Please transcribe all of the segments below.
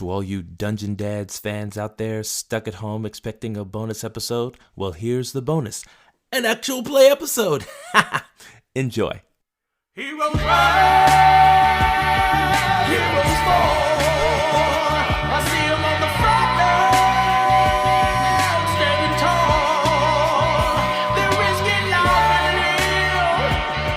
To all you Dungeon Dads fans out there stuck at home expecting a bonus episode, well, here's the bonus. An actual play episode. Enjoy. Heroes rise, heroes fall. I see them on the front line, standing tall. They're risking life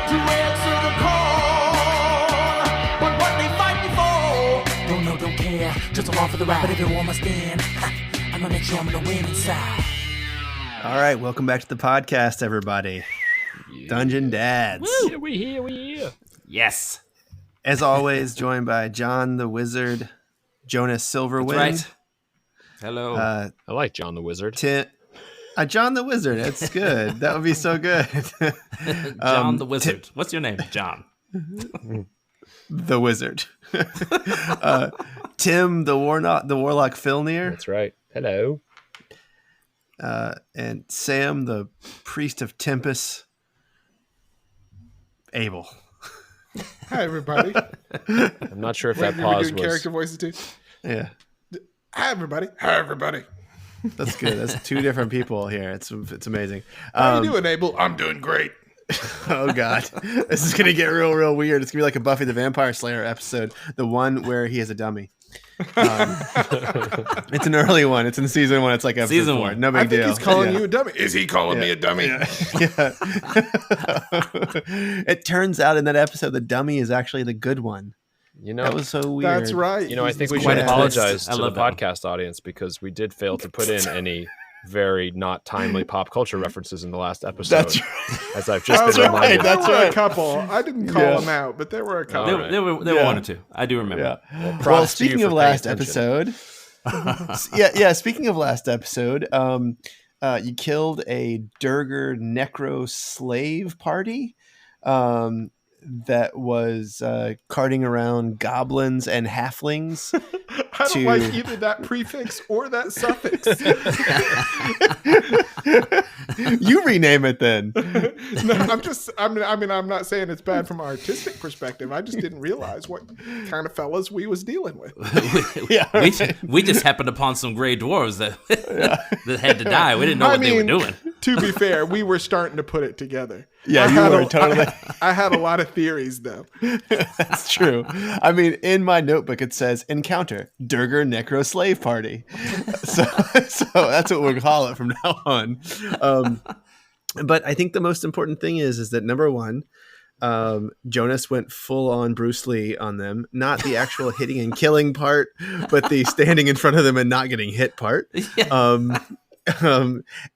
to answer the call. But what they fighting for? Don't know, don't care. Just along for the ride, but everyone must stand. I'ma make sure I'm gonna win inside. All right, welcome back to the podcast, everybody. Dungeon Dads. Yeah, we here. Yes. As always, joined by John the Wizard, Jonas Silverwind. That's right. Hello. I like John the Wizard. John the Wizard. That's good. That would be so good. John the Wizard. What's your name? John. The Wizard. Tim the Warlock Filnir. That's right. Hello. And Sam the Priest of Tempest. Abel. Hi, everybody. I'm not sure if Wait, that you were pause doing was... character voices too? Yeah. Hi, everybody. Hi, everybody. That's good. That's two different people here. It's amazing. How you doing, Abel? I'm doing great. Oh God, this is gonna get real weird. It's gonna be like a Buffy the Vampire Slayer episode, the one where he has a dummy. It's an early one. It's in season 1. It's like episode Season 4. one. No big I think deal. he's calling you a dummy. Is he calling me a dummy? Yeah. It turns out in that episode, the dummy is actually the good one. You know, That was so weird. That's right. I think we quite should a twist. apologize I to the love that one. podcast audience because we did fail to put in any very not timely pop culture references in the last episode. That's right. As I've just That's been right. reminded. That's there were right. a couple. I didn't call Yeah. them out, but there were a couple. There, Alright. there were Yeah. one or two. I do remember. Yeah. Well, props to you speaking for of paying last attention. episode, speaking of last episode, you killed a Durgar necro slave party that was carting around goblins and halflings. I don't like either that prefix or that suffix. You rename it then. No, I'm not saying it's bad from an artistic perspective. I just didn't realize what kind of fellas we was dealing with. we just happened upon some gray dwarves that that had to die. We didn't know what they were doing. To be fair, we were starting to put it together. Yeah, you were totally. I had a lot of theories, though. That's true. I mean, in my notebook, it says encounter Durgar necro slave party. So that's what we'll call it from now on. But I think the most important thing is that number one, Jonas went full on Bruce Lee on them, not the actual hitting and killing part, but the standing in front of them and not getting hit part. Yeah.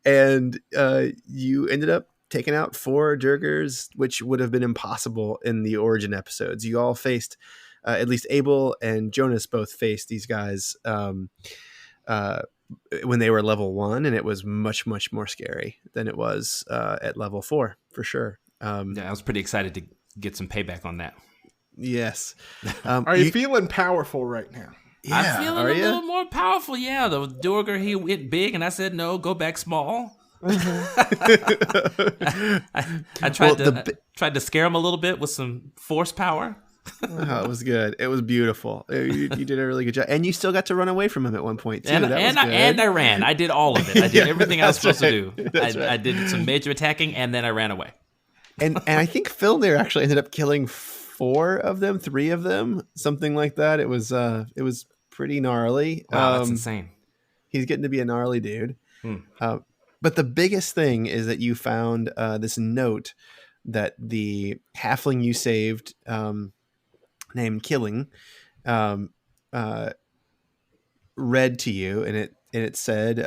And you ended up taking out 4 Durgars, which would have been impossible in the origin episodes. You all faced, at least Abel and Jonas both faced these guys when they were level 1, and it was much more scary than it was at level 4 for sure. Yeah, I was pretty excited to get some payback on that. Yes. Are you feeling powerful right now? Yeah, I'm feeling are a you? little more powerful. Yeah, the Durgar, he went big, and I said, no, go back small. I tried to scare him a little bit with some force power. Oh, it was good. It was beautiful. You did a really good job, and you still got to run away from him at one point too. And I ran. I did all of it. I did everything I was supposed to do. I did some major attacking, and then I ran away. And I think Phil there actually ended up killing 3 of them, something like that. It was pretty gnarly. Wow, that's insane. He's getting to be a gnarly dude. But the biggest thing is that you found this note that the halfling you saved, named Killing, read to you, and it said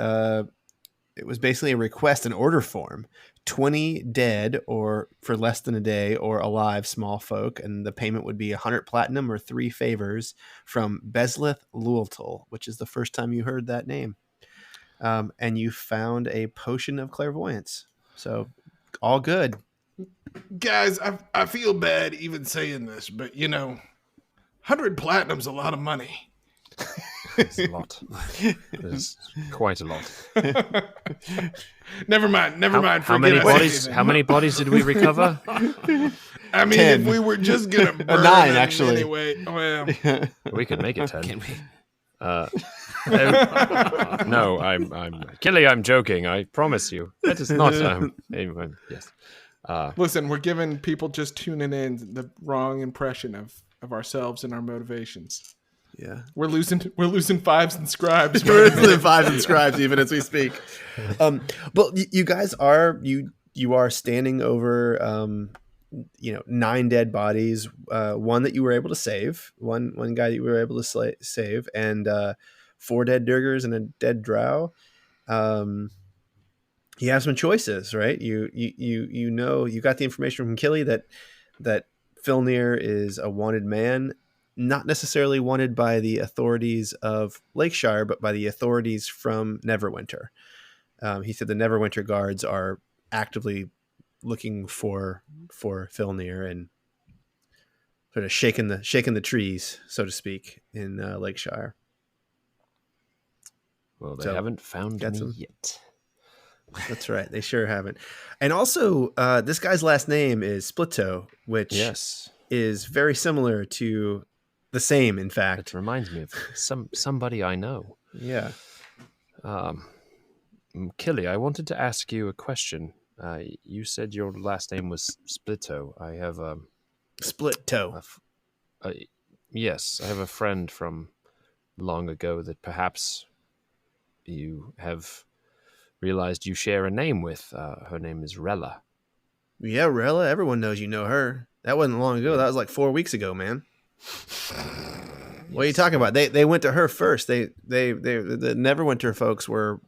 it was basically a request, an order form. 20 dead or for less than a day or alive small folk, and the payment would be 100 platinum or 3 favors from Bezleth Lueltal, which is the first time you heard that name. And you found a potion of clairvoyance. So all good. Guys, I feel bad even saying this, but 100 platinum's a lot of money. It's a lot. It's quite a lot. Never mind. How many bodies did we recover? I mean, 10. if we were just gonna burn 9 them actually. anyway. Well, We could make it 10. Can we? No, I'm Killy. I'm joking. I promise you. That is not. Anyway, yes. Listen, we're giving people just tuning in the wrong impression of ourselves and our motivations. Yeah. We're losing fives and scribes. We're losing 5 subscribes even as we speak. But you guys are you are standing over 9 dead bodies, one that you were able to save, one guy that you were able to save, and 4 dead Durgers and a dead drow. You have some choices, right? You know, you got the information from Killy that Filnir is a wanted man, not necessarily wanted by the authorities of Lakeshire, but by the authorities from Neverwinter. He said the Neverwinter guards are actively looking for Filnir and sort of shaking the trees, so to speak, in Lakeshire. Well, they So, haven't found me some- yet. That's right. They sure haven't. And also, this guy's last name is Splitto, which Yes, is very similar to the same, in it fact. reminds me of somebody I know. Yeah. Killy, I wanted to ask you a question. You said your last name was Splitto. I have Split toe. yes, I have a friend from long ago that perhaps you have realized you share a name with. Her name is Rella. Yeah, Rella. Everyone knows you know her. That wasn't long ago. That was like 4 weeks ago, man. What are you talking about? They went to her first. The Neverwinter folks were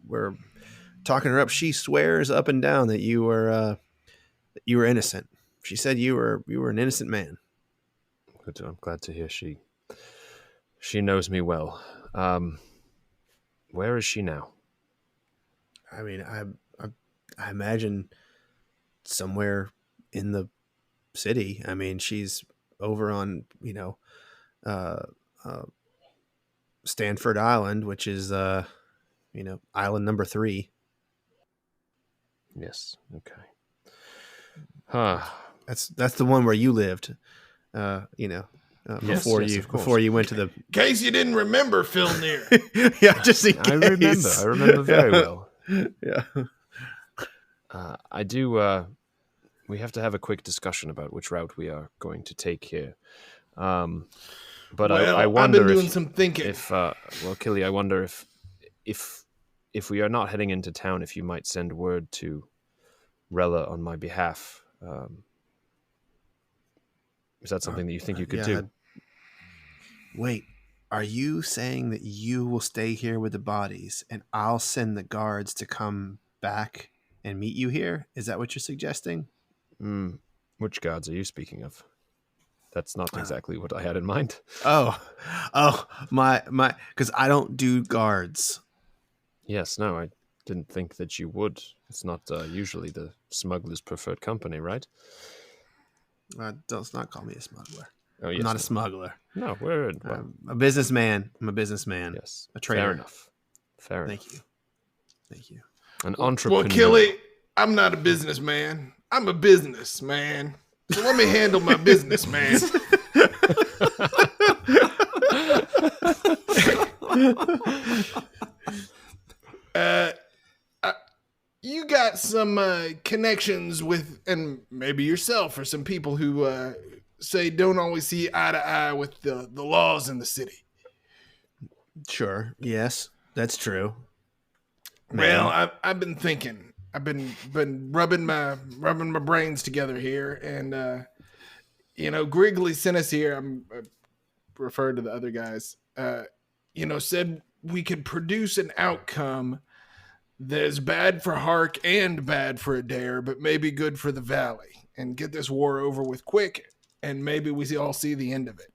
talking her up. She swears up and down that you were innocent. She said you were an innocent man. Good. I'm glad to hear she knows me well. Where is she now? I mean, I imagine somewhere in the city. I mean, she's over on Stanford Island, which is island number 3. Yes. Okay. Huh. That's the one where you lived. Yes, Before yes, you of course. before you went to the. In case you didn't remember, Filnir. Yeah, just in I remember. case. I remember very well. Yeah. I do. We have to have a quick discussion about which route we are going to take here. But Well, I I've wonder been doing if, some thinking. well, Killy, I wonder if we are not heading into town, if you might send word to Rella on my behalf. Is that something that you think you could do? Wait, are you saying that you will stay here with the bodies and I'll send the guards to come back and meet you here? Is that what you're suggesting? Which guards are you speaking of? That's not exactly what I had in mind. Oh, my, because I don't do guards. Yes, no, I didn't think that you would. It's not usually the smuggler's preferred company, right? Don't not call me a smuggler. Oh, yes, I'm not no. a smuggler. No, we're I'm a businessman. I'm a businessman. yes, a trader. Fair enough. Fair enough. Thank you. An entrepreneur. Well, Killy, I'm not a businessman. I'm a businessman. So let me handle my business, man. You got some connections with, and maybe yourself, or some people who say don't always see eye to eye with the laws in the city. Sure. Yes, that's true. Well, I've been thinking. I've been rubbing my brains together here, and Griggly sent us here. I'm referred to the other guys. Said we could produce an outcome that's bad for Hark and bad for Adair, but maybe good for the Valley, and get this war over with quick, and maybe we all see the end of it.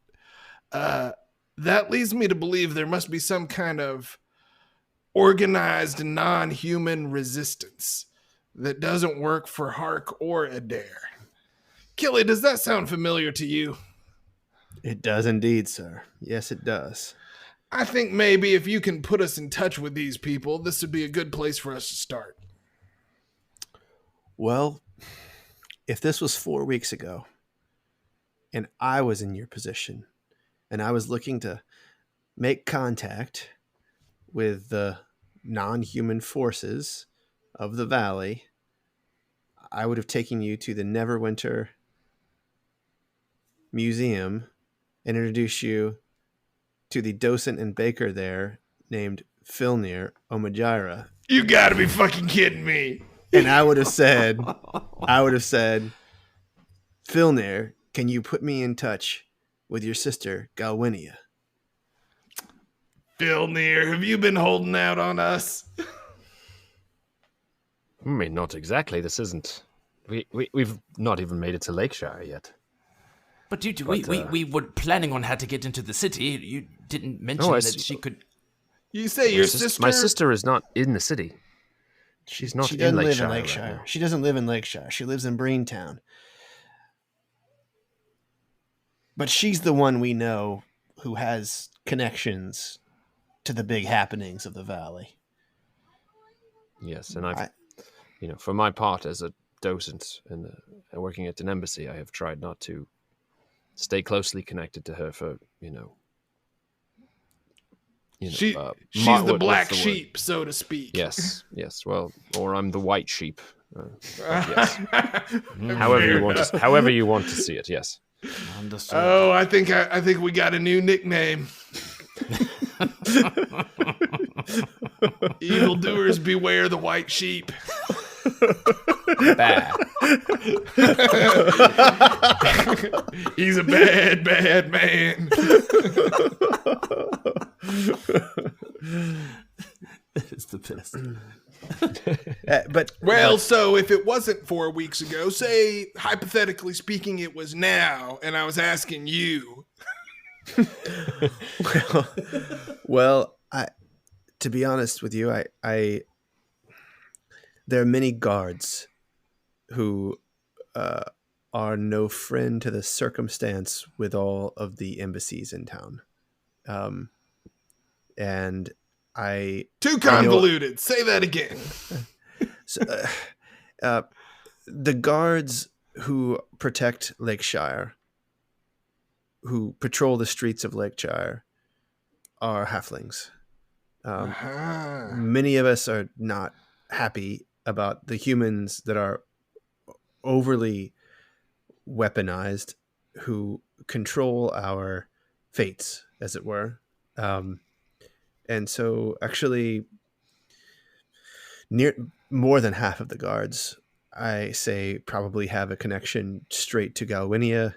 That leads me to believe there must be some kind of organized non-human resistance that doesn't work for Hark or Adair. Killy, does that sound familiar to you? It does indeed, sir. Yes, it does. I think maybe if you can put us in touch with these people, this would be a good place for us to start. Well, if this was 4 weeks ago and I was in your position and I was looking to make contact with the non-human forces of the valley, I would have taken you to the Neverwinter Museum and introduced you to the docent and baker there named Filnir Omajira. You gotta be fucking kidding me. And I would have said, Filnir, can you put me in touch with your sister, Galwinia? Filnir, have you been holding out on us? I mean, not exactly. This isn't. We've not even made it to Lakeshire yet. But we were planning on how to get into the city. You didn't mention that she could. You say your sister? My sister is not in the city. She's not She in doesn't Lakeshire. live in Lakeshire. Right now. She doesn't live in Lakeshire. She lives in Brine Town. But she's the one we know who has connections to the big happenings of the valley. Yes, and I've, for my part as a docent and working at an embassy, I have tried not to stay closely connected to her for, she's the black sheep, so to speak. Yes. Well, or I'm the white sheep. Yes. However you want to see it. Yes. Understood. Oh, I think we got a new nickname. Evildoers beware the white sheep. Bad. He's a bad, bad man. It's the best. So if it wasn't 4 weeks ago, say hypothetically speaking, it was now, and I was asking you. To be honest with you, I there are many guards who are no friend to the circumstance with all of the embassies in town, and too convoluted. Say that again. So, the guards who protect Lakeshire, who patrol the streets of Lakeshire, are halflings. Many of us are not happy about the humans that are overly weaponized, who control our fates, as it were. And so actually more than half of the guards, I say, probably have a connection straight to Galwinia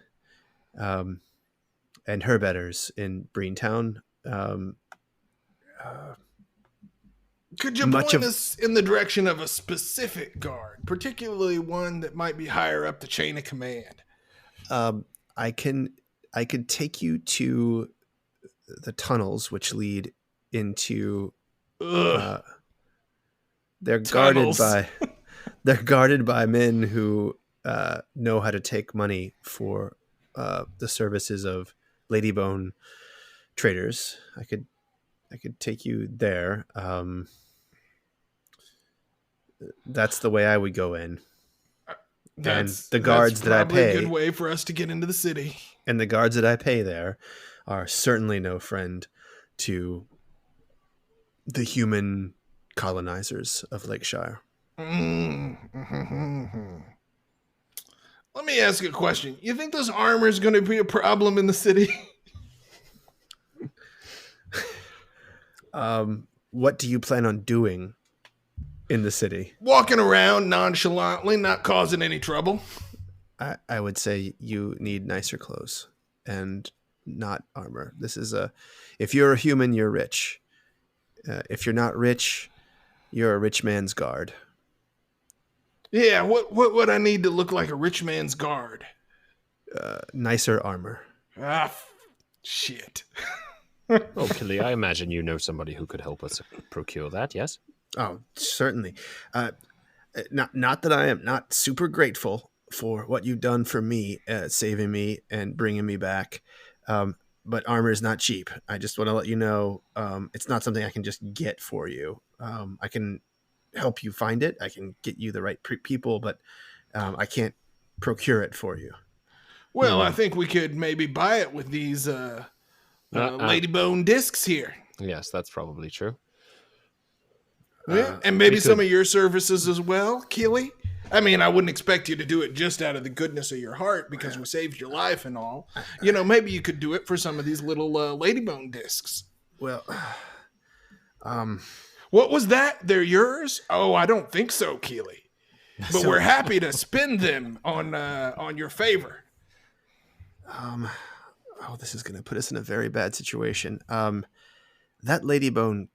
and her betters in Brine Town. Could you point us in the direction of a specific guard, particularly one that might be higher up the chain of command? I could take you to the tunnels which lead into. They're guarded by men who know how to take money for the services of ladybone traders. I could take you there. That's the way I would go in. That's the guards that I pay, a good way for us to get into the city. And the guards that I pay there are certainly no friend to the human colonizers of Lakeshire. Mm-hmm. Let me ask you a question. You think this armor is going to be a problem in the city? What do you plan on doing in the city? Walking around nonchalantly, not causing any trouble. I would say you need nicer clothes and not armor. If you're a human, you're rich. If you're not rich, you're a rich man's guard. Yeah, what would I need to look like a rich man's guard? Nicer armor. Shit. Oh, Killy, I imagine you know somebody who could help us procure that, yes? Oh, certainly. Not that I am not super grateful for what you've done for me, saving me and bringing me back. But armor is not cheap. I just want to let you know, it's not something I can just get for you. I can help you find it. I can get you the right people, but I can't procure it for you. Well, I think we could maybe buy it with these ladybone discs here. Yes, that's probably true. Yeah, and maybe some of your services as well, Keely. I mean, I wouldn't expect you to do it just out of the goodness of your heart because we saved your life and all. You know, maybe you could do it for some of these little ladybone discs. Well, What was that? They're yours? Oh, I don't think so, Keely. But we're happy to spend them on your favor. this is going to put us in a very bad situation. That ladybone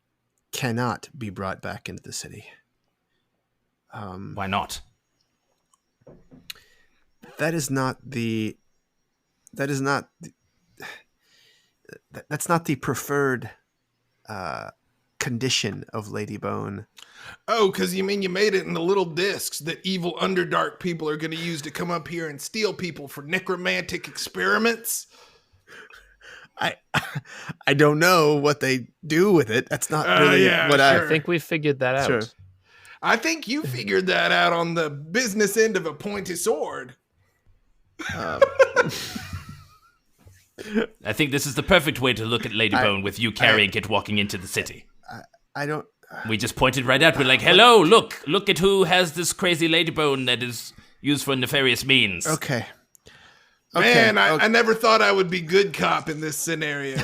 cannot be brought back into the city. Why not? That's not the preferred condition of ladybone. Oh, because you mean you made it in the little discs that evil Underdark people are going to use to come up here and steal people for necromantic experiments? I don't know what they do with it. That's not really what I think we figured that out. Sure. I think you figured that out on the business end of a pointy sword. I think this is the perfect way to look at Ladybone with you carrying it walking into the city. I don't. We just pointed right out. We're like, hello, look at who has this crazy Ladybone that is used for nefarious means. Okay. Man, I never thought I would be good cop in this scenario.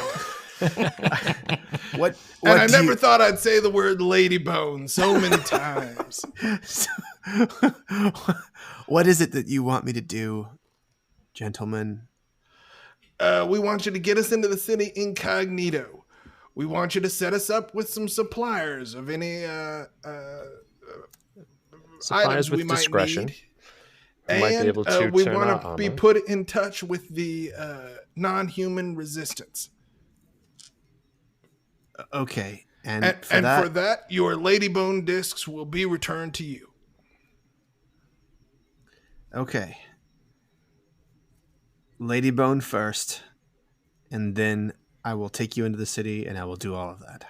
What And I never thought I'd say the word ladybone so many times. What is it that you want me to do, gentlemen? We want you to get us into the city incognito. We want you to set us up with some suppliers of any Suppliers items with we might discretion. need. We might be able to we turn want our to be armor. put in touch with the non-human resistance. Okay, and For that, your ladybone discs will be returned to you. Okay. Ladybone first, and then I will take you into the city, and I will do all of that.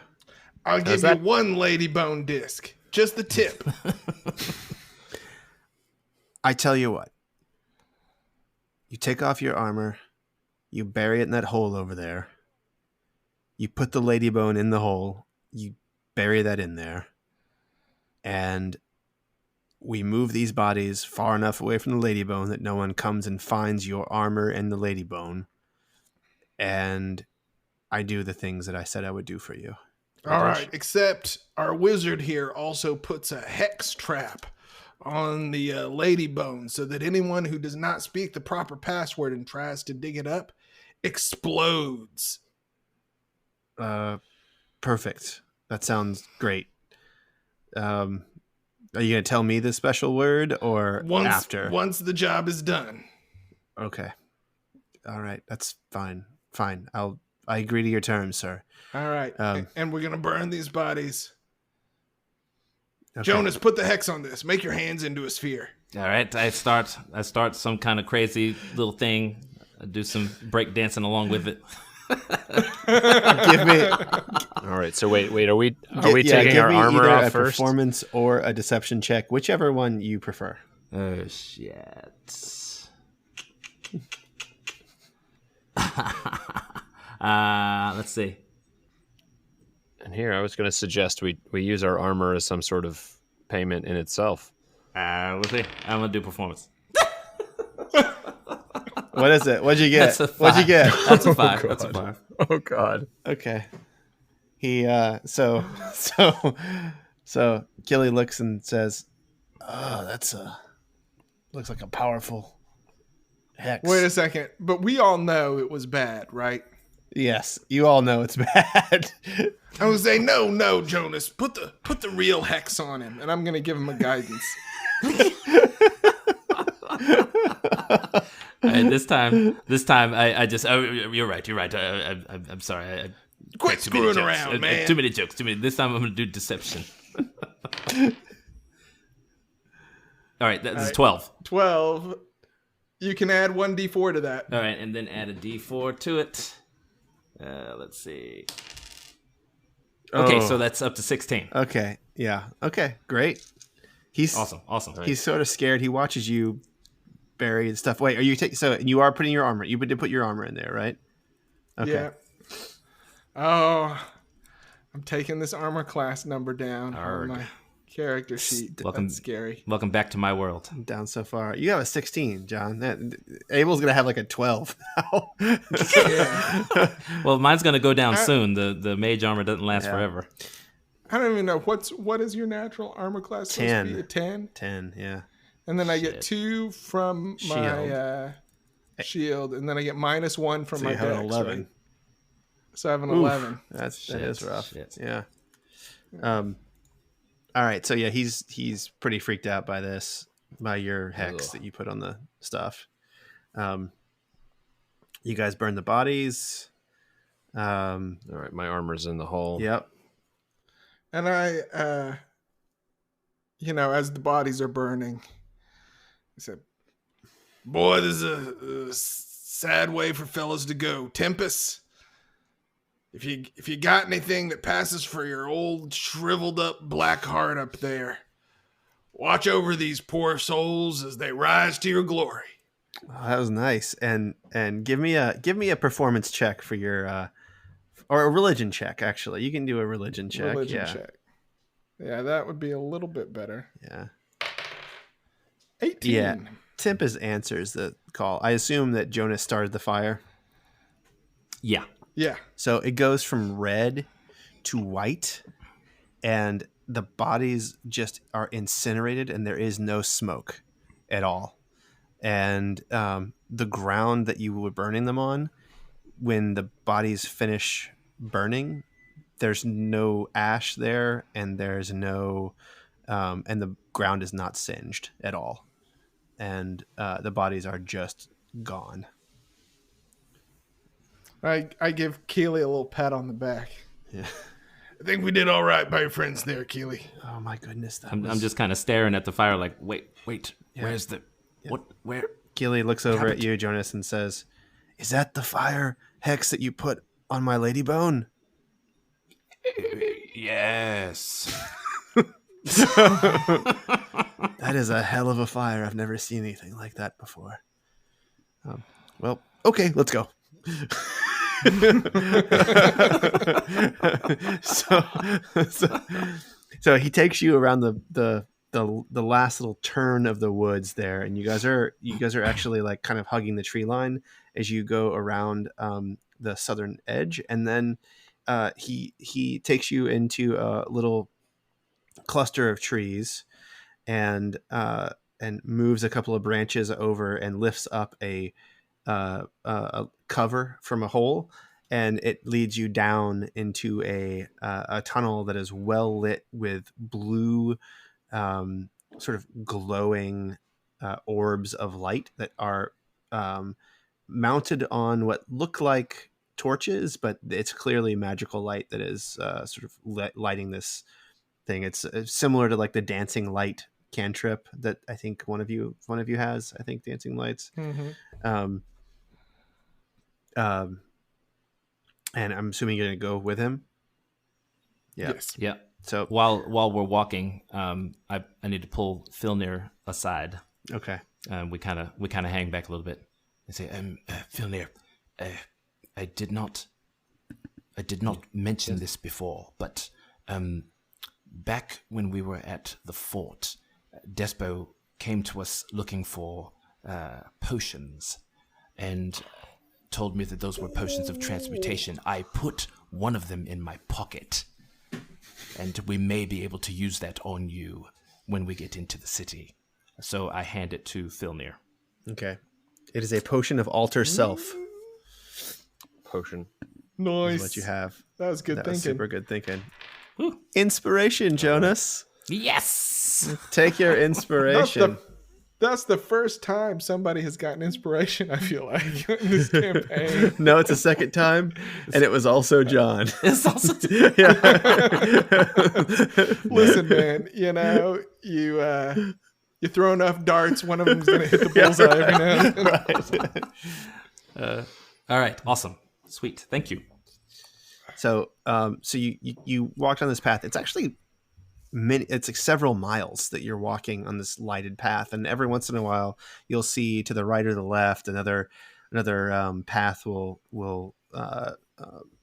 I'll give you one ladybone disc, just the tip. I tell you what. You take off your armor, you bury it in that hole over there. You put the ladybone in the hole, you bury that in there, and we move these bodies far enough away from the ladybone that no one comes and finds your armor and the ladybone. And I do the things that I said I would do for you. All right, except our wizard here also puts a hex trap on the ladybone so that anyone who does not speak the proper password and tries to dig it up explodes. Perfect. That sounds great. Are you going to tell me the special word or after? Once the job is done. Okay. All right. That's fine. Fine. I agree to your terms, sir. All right. And we're going to burn these bodies. Okay. Jonas, put the hex on this. Make your hands into a sphere. All right, I start some kind of crazy little thing. I do some break dancing along with it. Give me. All right. So wait. Are we taking our armor either off a first? performance or a deception check, whichever one you prefer. Oh shit. Let's see. And here, I was going to suggest we use our armor as some sort of payment in itself. We'll see. I'm gonna do performance. What is it? What'd you get? That's a What'd you get? That's a 5. That's a 5. Oh God. Okay. He so Gilly looks and says, "Oh, that's looks like a powerful hex." Wait a second. But we all know it was bad, right? Yes, you all know it's bad. I would say, no, Jonas. Put the real hex on him, and I'm going to give him a guidance. All right, this time, I just. Oh, you're right. I'm sorry. Quit screwing around, man. Too many jokes. This time, I'm gonna do deception. All right, that's 12. 12. You can add 1d4 to that. All right, and then add a d4 to it. Let's see. Okay, so that's up to 16. Okay, yeah. Okay, great. He's Awesome. He's sort of scared. He watches you bury the stuff. Wait, are you so you are putting your armor? You did put your armor in there, right? Okay. Yeah. Oh, I'm taking this armor class number down Arg. on my character sheet. Welcome- That's scary. Welcome back to my world. Down so far. You have a 16, John. Abel's gonna have like a 12 now. Yeah. Well, mine's gonna go down soon. The mage armor doesn't last Yeah. forever. I don't even know what is your natural armor class supposed 10. to be? A 10? 10, yeah. And then I get Shit. 2 from my shield, and then I get -1 from So my you have an dex, 11. right? So I have an Oof. 11. That is rough. Shit. Yeah. All right. So yeah, he's pretty freaked out by this, by your hex Ugh. that you put on the stuff. You guys burn the bodies. All right, my armor's in the hole. Yep. And I, as the bodies are burning, I said, "Boy, this is a sad way for fellas to go. Tempest, if you got anything that passes for your old shriveled up black heart up there, watch over these poor souls as they rise to your glory." Oh, that was nice. And give me a performance check for your or a religion check. Actually, you can do a religion check. Religion check. Yeah, that would be a little bit better. Yeah. 18. Yeah. Tempest answers the call. I assume that Jonas started the fire. Yeah. Yeah. So it goes from red to white, and the bodies just are incinerated, and there is no smoke at all. And the ground that you were burning them on, when the bodies finish burning, there's no ash there, and there's no, and the ground is not singed at all. And the bodies are just gone. I give Keely a little pat on the back. Yeah. I think we did all right by your friends there, Keely. Oh my goodness. I'm just kind of staring at the fire like, wait, where's the, what, where? Keely looks over at you, Jonas, and says, "Is that the fire hex that you put on my ladybone?" Yes. That is a hell of a fire. I've never seen anything like that before. Well, okay, let's go. So he takes you around the last little turn of the woods there, and you guys are actually like kind of hugging the tree line as you go around the southern edge, and then he takes you into a little cluster of trees and moves a couple of branches over and lifts up a cover from a hole, and it leads you down into a tunnel that is well lit with blue sort of glowing orbs of light that are mounted on what look like torches, but it's clearly magical light that is sort of lighting this thing. It's similar to like the dancing light cantrip that I think one of you has. I think dancing lights. Mm-hmm. And I'm assuming you're gonna go with him. Yeah. Yes. Yeah. So While we're walking, I need to pull Filnir aside. okay. We kind of hang back a little bit and say, Filnir, I did not mention this before, but back when we were at the fort, Despo came to us looking for potions and told me that those were potions of transmutation. I put one of them in my pocket, and we may be able to use that on you when we get into the city. So I hand it to Filnir. Okay. It is a potion of alter self. Potion. Nice. Is what you have. That was good That thinking. was super good thinking. Woo. Inspiration, Jonas. Yes! Take your inspiration. That's the first time somebody has gotten inspiration, I feel like, in this campaign. No, it's a second time, and it was also John. It's also Listen, man, you throw enough darts, one of them's going to hit the bullseye every now and then. all right. Awesome. Sweet. Thank you. So, you walked on this path. It's actually it's like several miles that you're walking on this lighted path, and every once in a while, you'll see to the right or the left another path will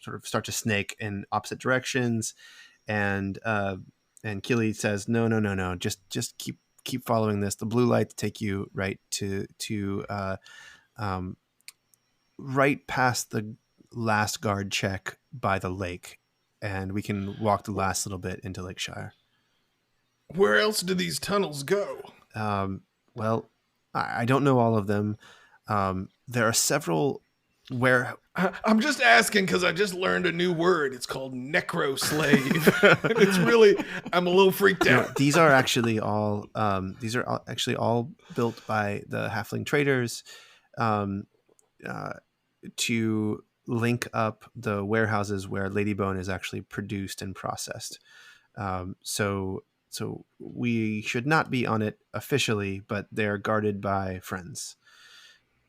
sort of start to snake in opposite directions, and Keely says, no, just keep following this. The blue lights take you right to right past the last guard check by the lake, and we can walk the last little bit into Lakeshire. Where else do these tunnels go? Well, I don't know all of them. There are several where... I'm just asking because I just learned a new word. It's called necro-slave. It's really... I'm a little freaked out. No, these are actually all built by the halfling traders to link up the warehouses where ladybone is actually produced and processed. So we should not be on it officially, but they're guarded by friends.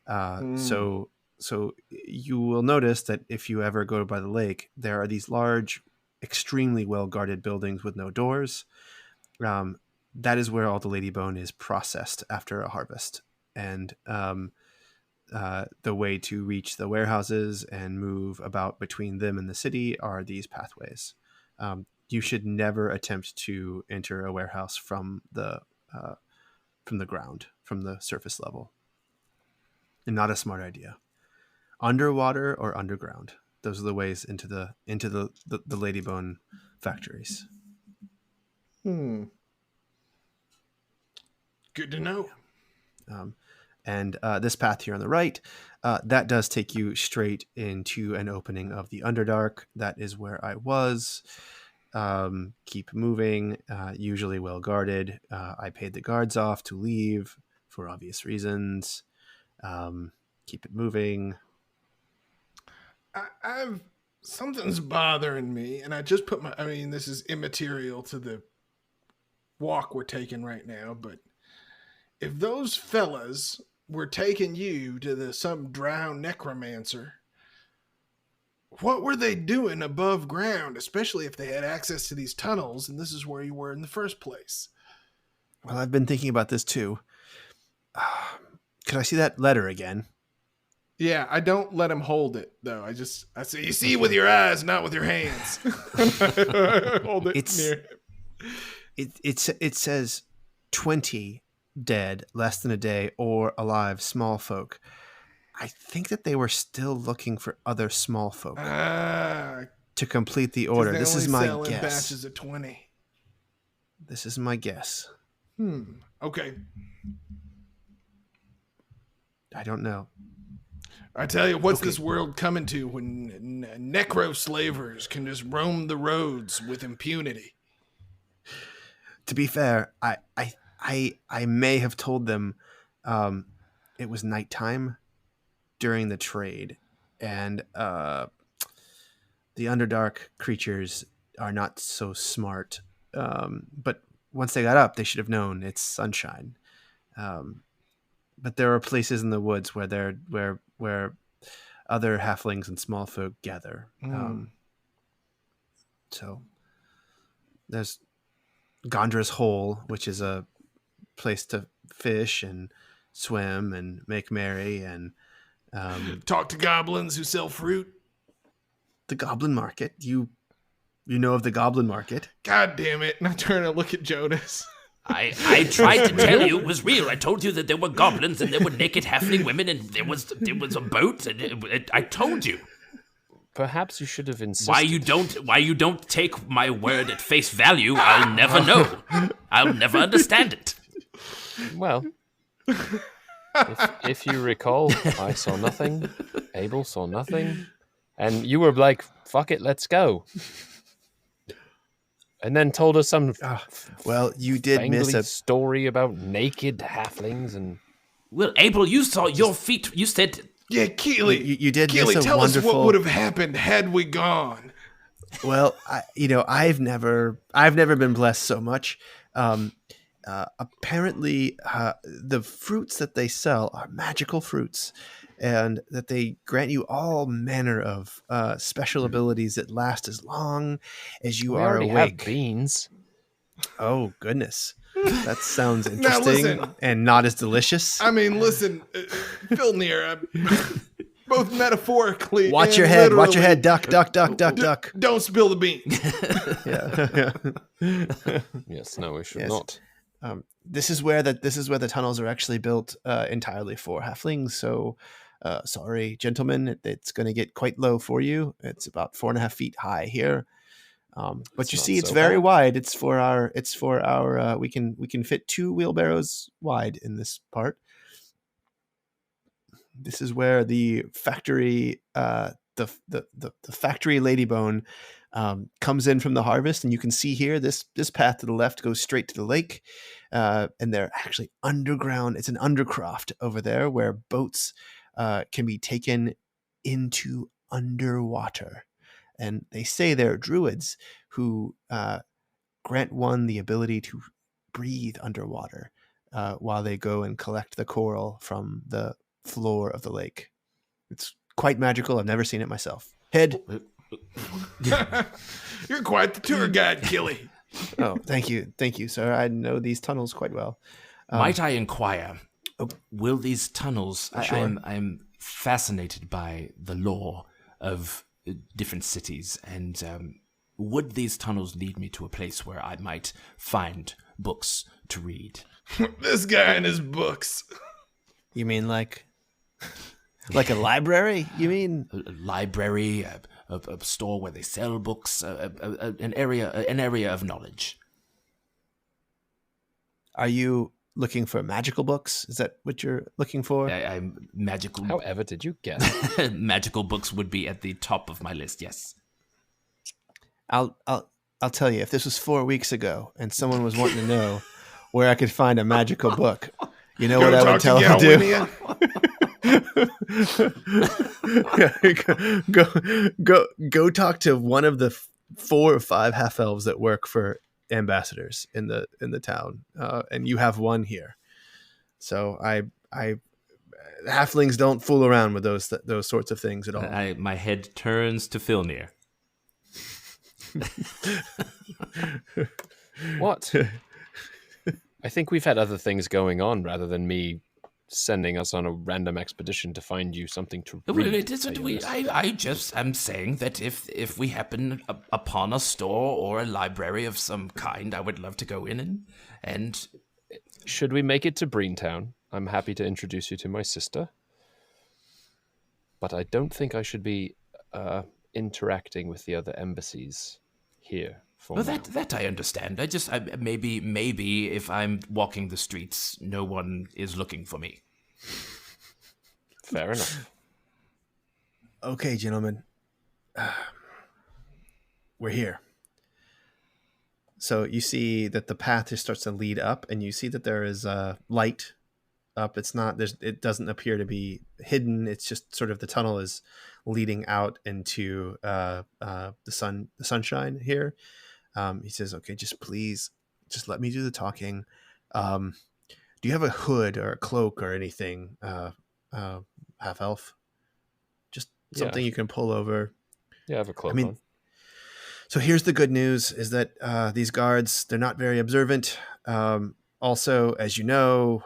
So you will notice that if you ever go by the lake, there are these large, extremely well guarded buildings with no doors. That is where all the ladybone is processed after a harvest. And the way to reach the warehouses and move about between them and the city are these pathways. You should never attempt to enter a warehouse from the ground, from the surface level. And not a smart idea. Underwater or underground. Those are the ways into the ladybone factories. Good to know. And this path here on the right, that does take you straight into an opening of the Underdark. That is where I was. Keep moving, usually well guarded. I paid the guards off to leave for obvious reasons. Keep it moving. I've something's bothering me, and I just put my... I mean, this is immaterial to the walk we're taking right now, but if those fellas were taking you to some drowned necromancer, what were they doing above ground, especially if they had access to these tunnels and this is where you were in the first place? Well, I've been thinking about this too. Could I see that letter again? Yeah, I don't let him hold it, though. I say, you see with your eyes, not with your hands. Hold it near him. It says 20 dead, less than a day, or alive, small folk. I think that they were still looking for other small folk to complete the order. This is my sell in guess. Batches of 20. This is my guess. Okay. I don't know. I tell you, what's this world coming to when necro-slavers can just roam the roads with impunity? To be fair, I may have told them it was nighttime during the trade, and the Underdark creatures are not so smart. But once they got up, they should have known it's sunshine. But there are places in the woods where other halflings and small folk gather. So there's Gondra's Hole, which is a place to fish and swim and make merry and talk to goblins who sell fruit. The Goblin Market. You know of the Goblin Market? God damn it! And I turn and look at Jonas. I tried to tell you it was real. I told you that there were goblins and there were naked halfling women and there was a boat. And I told you. Perhaps you should have insisted. Why you don't take my word at face value? I'll never know. I'll never understand it. Well, if you recall, I saw nothing. Abel saw nothing, and you were like, "Fuck it, let's go." And then told us some well, you did miss a story about naked halflings and... Well, Abel, you saw your feet. You said... Yeah, Keely. You did Keely, miss a tell wonderful... us what would have happened had we gone. Well, I've never been blessed so much. Apparently, the fruits that they sell are magical fruits, and that they grant you all manner of special abilities that last as long as you are awake. Have beans. Oh goodness, that sounds interesting and not as delicious. I mean, listen, Phil Near, both metaphorically. Watch and your head. Watch your literally. head. Duck, duck, duck, duck, duck. Don't spill the beans. Yeah. Yes, no, we should Yes. not. This is where the tunnels are actually built entirely for halflings. So, sorry, gentlemen, it's going to get quite low for you. It's about 4.5 feet high here. But That's you not see, it's so very bad. wide. It's for our. We can fit 2 wheelbarrows wide in this part. This is where the factory, the factory ladybone, comes in from the harvest, and you can see here this path to the left goes straight to the lake, and they're actually underground. It's an undercroft over there where boats can be taken into underwater, and they say they're druids who grant one the ability to breathe underwater while they go and collect the coral from the floor of the lake. It's quite magical. I've never seen it myself. Head. You're quite the tour guide, Killy. Oh, thank you, sir. I know these tunnels quite well. Might I inquire? Oh. Will these tunnels? Sure. I'm fascinated by the lore of different cities, and would these tunnels lead me to a place where I might find books to read? This guy and his books. You mean like a library? You mean? A library, a store where they sell books, an area of knowledge. Are you looking for magical books? Is that what you're looking for? I'm magical. However, did you guess? Magical books would be at the top of my list. Yes. I'll tell you. If this was 4 weeks ago and someone was wanting to know where I could find a magical book, you know what I would tell them to do? Go talk to one of the 4 or 5 half elves that work for ambassadors in the town, and you have one here. So I halflings don't fool around with those sorts of things at all. My head turns to Filnir. What? I think we've had other things going on rather than me sending us on a random expedition to find you something to read. Well, it isn't. I just am saying that if we happen upon a store or a library of some kind, I would love to go in and Should we make it to Brine, I'm happy to introduce you to my sister. But I don't think I should be interacting with the other embassies here. Well, that I understand. Maybe if I'm walking the streets, no one is looking for me. Fair enough. Okay, gentlemen, we're here. So you see that the path just starts to lead up, and you see that there is a light up. It doesn't appear to be hidden. It's just sort of the tunnel is leading out into the sunshine here. He says, "Okay, please let me do the talking. Do you have a hood or a cloak or anything, half elf? Just something you can pull over." Yeah, I have a cloak on. So here's the good news: is that these guards, they're not very observant. Also, as you know,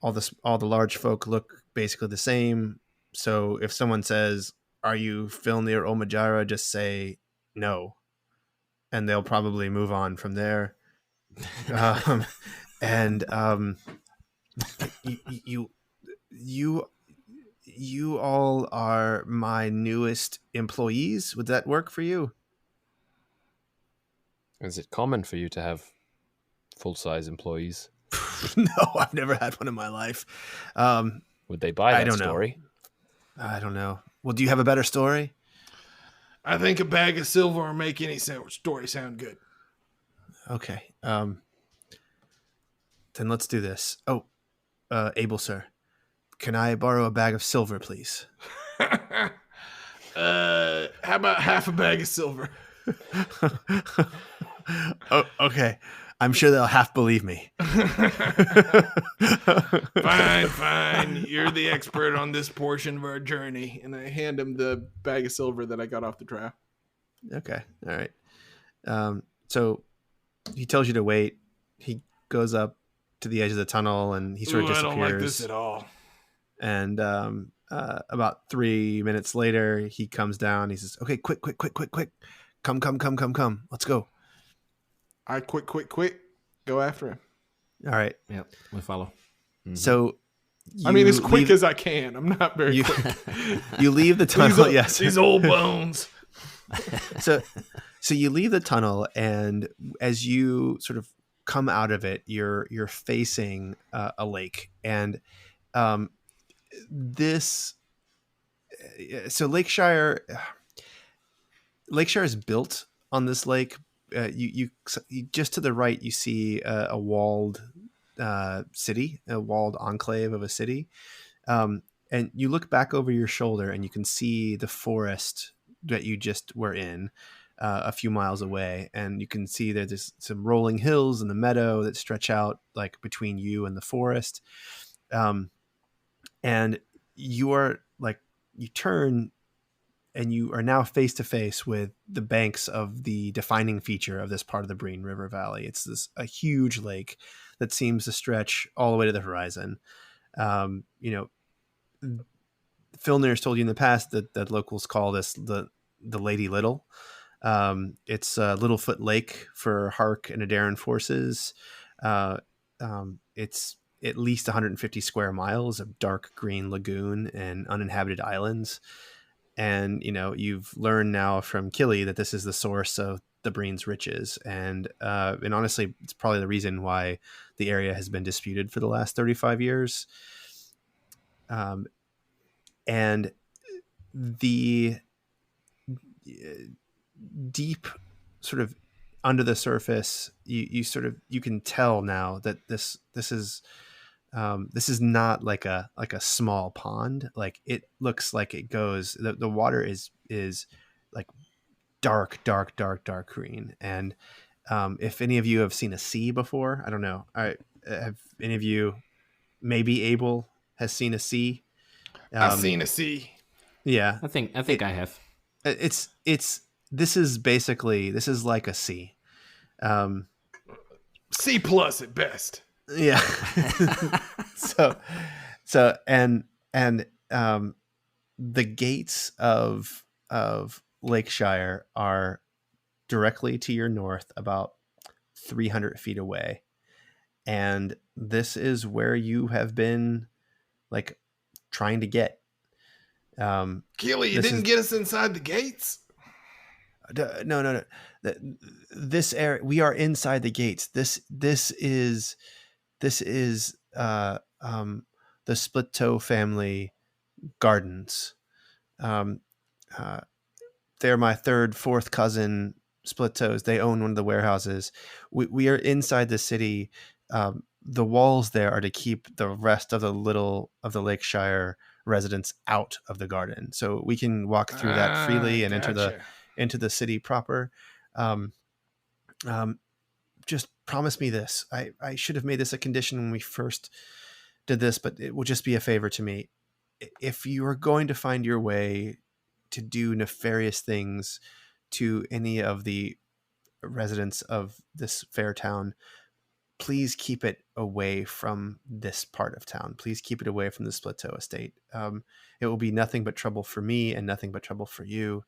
all the large folk look basically the same. So if someone says, "Are you Filnir Omajara?" just say no, and they'll probably move on from there. You all are my newest employees. Would that work for you? Is it common for you to have full-size employees? No, I've never had one in my life. Would they buy that I don't story? know. I don't know. Well, do you have a better story? I think a bag of silver will make any story sound good. Okay. Then let's do this. Oh, Abel, sir, can I borrow a bag of silver, please? How about half a bag of silver? Oh, okay. I'm sure they'll half believe me. Fine. You're the expert on this portion of our journey. And I hand him the bag of silver that I got off the trail. Okay. All right. So he tells you to wait. He goes up to the edge of the tunnel and he sort of disappears. I don't like this at all. And about 3 minutes later, he comes down. He says, "Okay, quick. Come. Let's go." I quick. Go after him. All right. Yep, we follow. So I mean, as you quick leave- as I can. I'm not very quick. you leave the tunnel. Yes. These old bones. So you leave the tunnel, and as you sort of come out of it, you're facing a lake, and this. So Lakeshire is built on this lake. You just to the right, you see a walled city, a walled enclave of a city, and you look back over your shoulder, and you can see the forest that you just were in a few miles away, and you can see there's some rolling hills in the meadow that stretch out like between you and the forest, and you are like you turn and you are now face to face with the banks of the defining feature of this part of the Brine River Valley. It's a huge lake that seems to stretch all the way to the horizon. Filner has told you in the past that locals call this the Lady Little. It's a Littlefoot Lake for Hark and Adaran forces. It's at least 150 square miles of dark green lagoon and uninhabited islands. And, you've learned now from Killy that this is the source of the Brine's riches. And honestly, it's probably the reason why the area has been disputed for the last 35 years. And the deep sort of under the surface, you can tell now that this is not like a small pond. Like it looks like it goes, the water is like dark green. And if any of you have seen a sea before, I don't know, have any of you, maybe Abel has seen a sea? I've seen a sea. I think I have. This is like a sea. C plus at best. Yeah. so and the gates of Lakeshire are directly to your north, about 300 feet away. And this is where you have been like trying to get. Keely, you didn't get us inside the gates? No. This area, we are inside the gates. This is the Split Toe family gardens. They're my fourth cousin Split Toes. They own one of the warehouses. We are inside the city. The walls there are to keep the rest of the Lakeshire residents out of the garden, so we can walk through that freely and into the city proper. Just promise me this. I should have made this a condition when we first did this, but it will just be a favor to me. If you are going to find your way to do nefarious things to any of the residents of this fair town, please keep it away from this part of town. Please keep it away from the Split Toe estate. It will be nothing but trouble for me and nothing but trouble for you.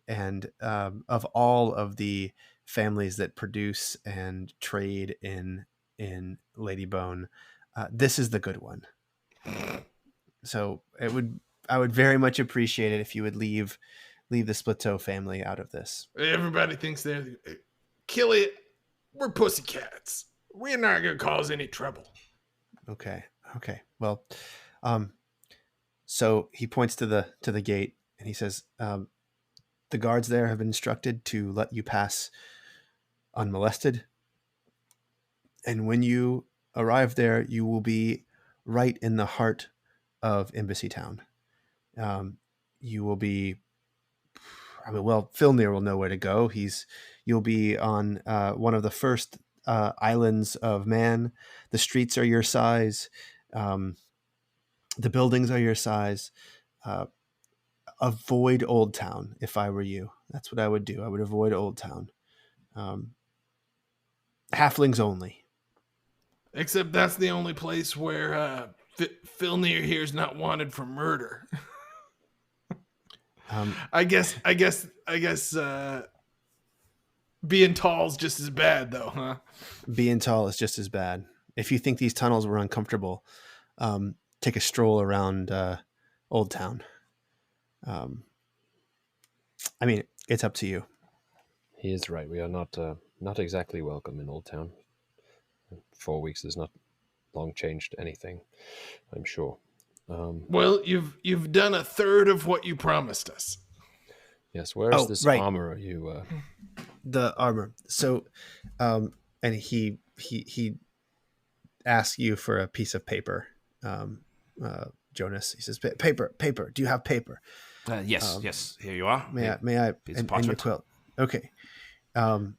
And of all of the families that produce and trade in ladybone, this is the good one. So I would very much appreciate it if you would leave the Split Toe family out of this. Everybody thinks they're Killy. We're pussycats. We're not gonna cause any trouble. Okay. Well, so he points to the gate and he says, the guards there have been instructed to let you pass unmolested. And when you arrive there, you will be right in the heart of Embassy Town. You will be, Filnir will know where to go. You'll be on one of the first islands of man. The streets are your size. The buildings are your size. Avoid Old Town if I were you. That's what I would do. I would avoid Old Town. Halflings only. Except that's the only place where Filnir here's not wanted for murder. Um, I guess being tall's just as bad, though, huh? being tall is just as bad. If you think these tunnels were uncomfortable, take a stroll around Old Town. I mean, it's up to you. He is right. We are not exactly welcome in Old Town. 4 weeks has not long changed anything, I'm sure. Well, you've done a third of what you promised us. Yes, where is Oh, this right. armor you... The armor. So, and he asks you for a piece of paper. Jonas, he says, paper. Do you have paper? Yes. Here you are. May I, Piece of and your parchment. quilt. Okay.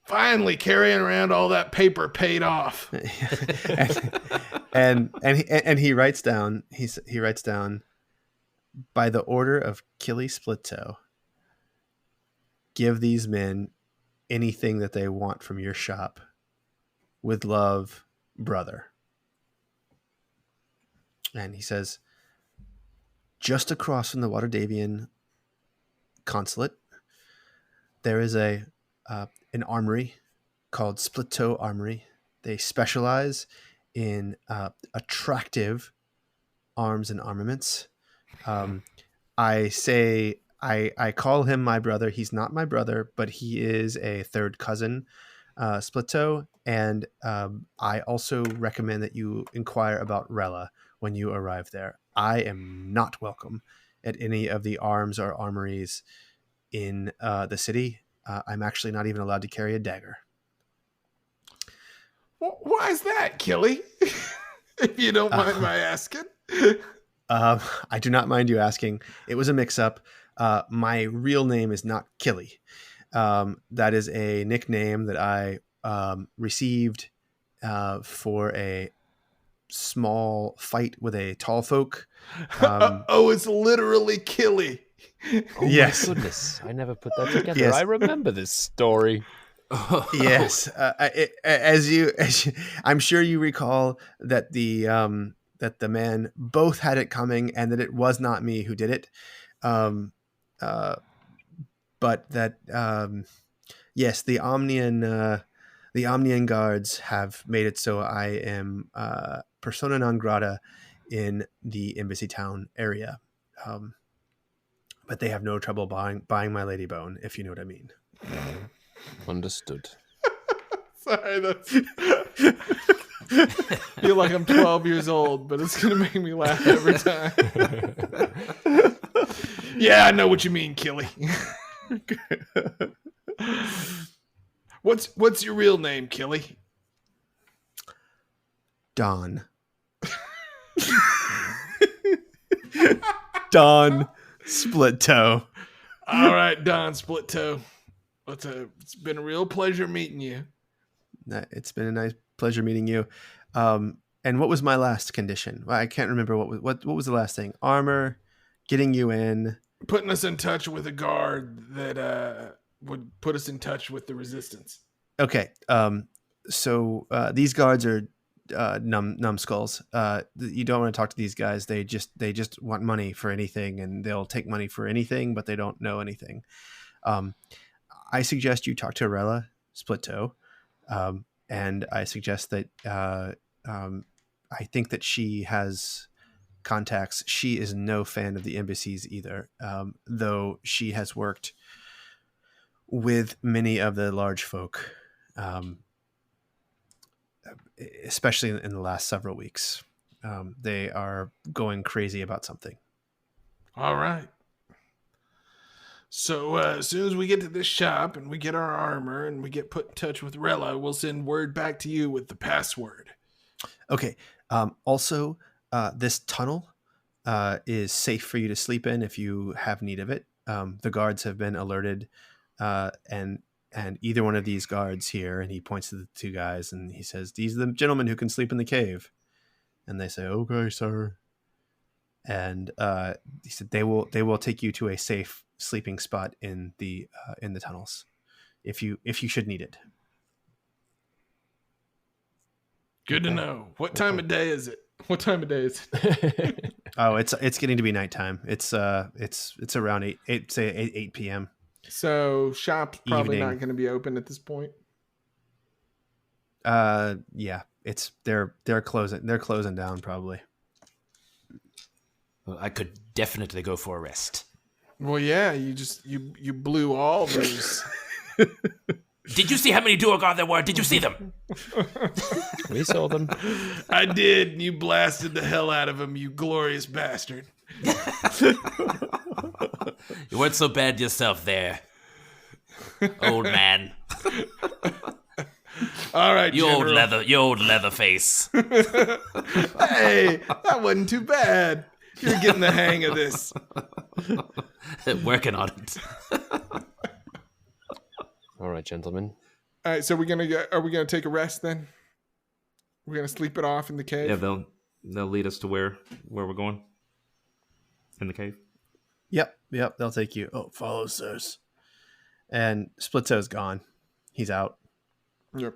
Finally, carrying around all that paper paid off. and he writes down, he writes down, by the order of Killy Splittoe, give these men anything that they want from your shop. With love, brother. And he says, just across from the Waterdavian consulate, there is an armory called Splittoe Armory. They specialize in attractive arms and armaments. I call him my brother. He's not my brother, but he is a third cousin, Splittoe. And I also recommend that you inquire about Rella when you arrive there. I am not welcome at any of the arms or armories in the city. I'm actually not even allowed to carry a dagger. Why is that, Killy? If you don't mind my asking. I do not mind you asking. It was a mix-up. My real name is not Killy. That is a nickname that I received for a small fight with a tall folk. It's literally Killy. Oh Yes. my goodness, I never put that together. Yes. I remember this story. Yes, as you, I'm sure you recall that the man both had it coming, and that it was not me who did it, but that yes, the Omnian guards have made it so I am persona non grata in the Embassy Town area, but they have no trouble buying my ladybone, if you know what I mean. Understood. Sorry, that's... feel like I'm 12 years old, but it's gonna make me laugh every time. Yeah, I know what you mean, Killy. What's your real name, Killy? Don. Don Splittoe. All right, Don Splittoe. It's been a real pleasure meeting you. It's been a nice pleasure meeting you. And what was my last condition? Well, I can't remember what was the last thing. Armor, getting you in, Putting us in touch with a guard that would put us in touch with the resistance. Okay. So these guards are numbskulls. You don't want to talk to these guys. They just want money for anything, and they'll take money for anything, but they don't know anything. I suggest you talk to Rella Splittoe, and I suggest that I think that she has contacts. She is no fan of the embassies either, though she has worked with many of the large folk, especially in the last several weeks. They are going crazy about something. All right. So as soon as we get to this shop and we get our armor and we get put in touch with Rella, we'll send word back to you with the password. Okay. Also, this tunnel is safe for you to sleep in if you have need of it. The guards have been alerted, and either one of these guards here, and he points to the two guys, and he says, "These are the gentlemen who can sleep in the cave." And they say, "Okay, sir." And he said they will take you to a safe sleeping spot in the tunnels if you should need it. Good to know. What time of day is it? What time of day is it? Oh, it's getting to be nighttime. It's around 8 p.m. So shop's probably Evening. not going to be open at this point. Yeah, they're closing down probably. Well, I could definitely go for a rest. Well, yeah, you blew all those. Did you see how many Duergar there were? Did you see them? We saw them. I did. And you blasted the hell out of him, you glorious bastard. You weren't so bad yourself there, old man. All right, You General. old leather face. Hey, that wasn't too bad. You're getting the hang of this. Working on it. All right, gentlemen. All right, so are we gonna take a rest then? We're gonna sleep it off in the cave. Yeah, they'll lead us to where we're going. In the cave. Yep. They'll take you. Oh, follow, sirs. And Splittoe's gone. He's out. Yep.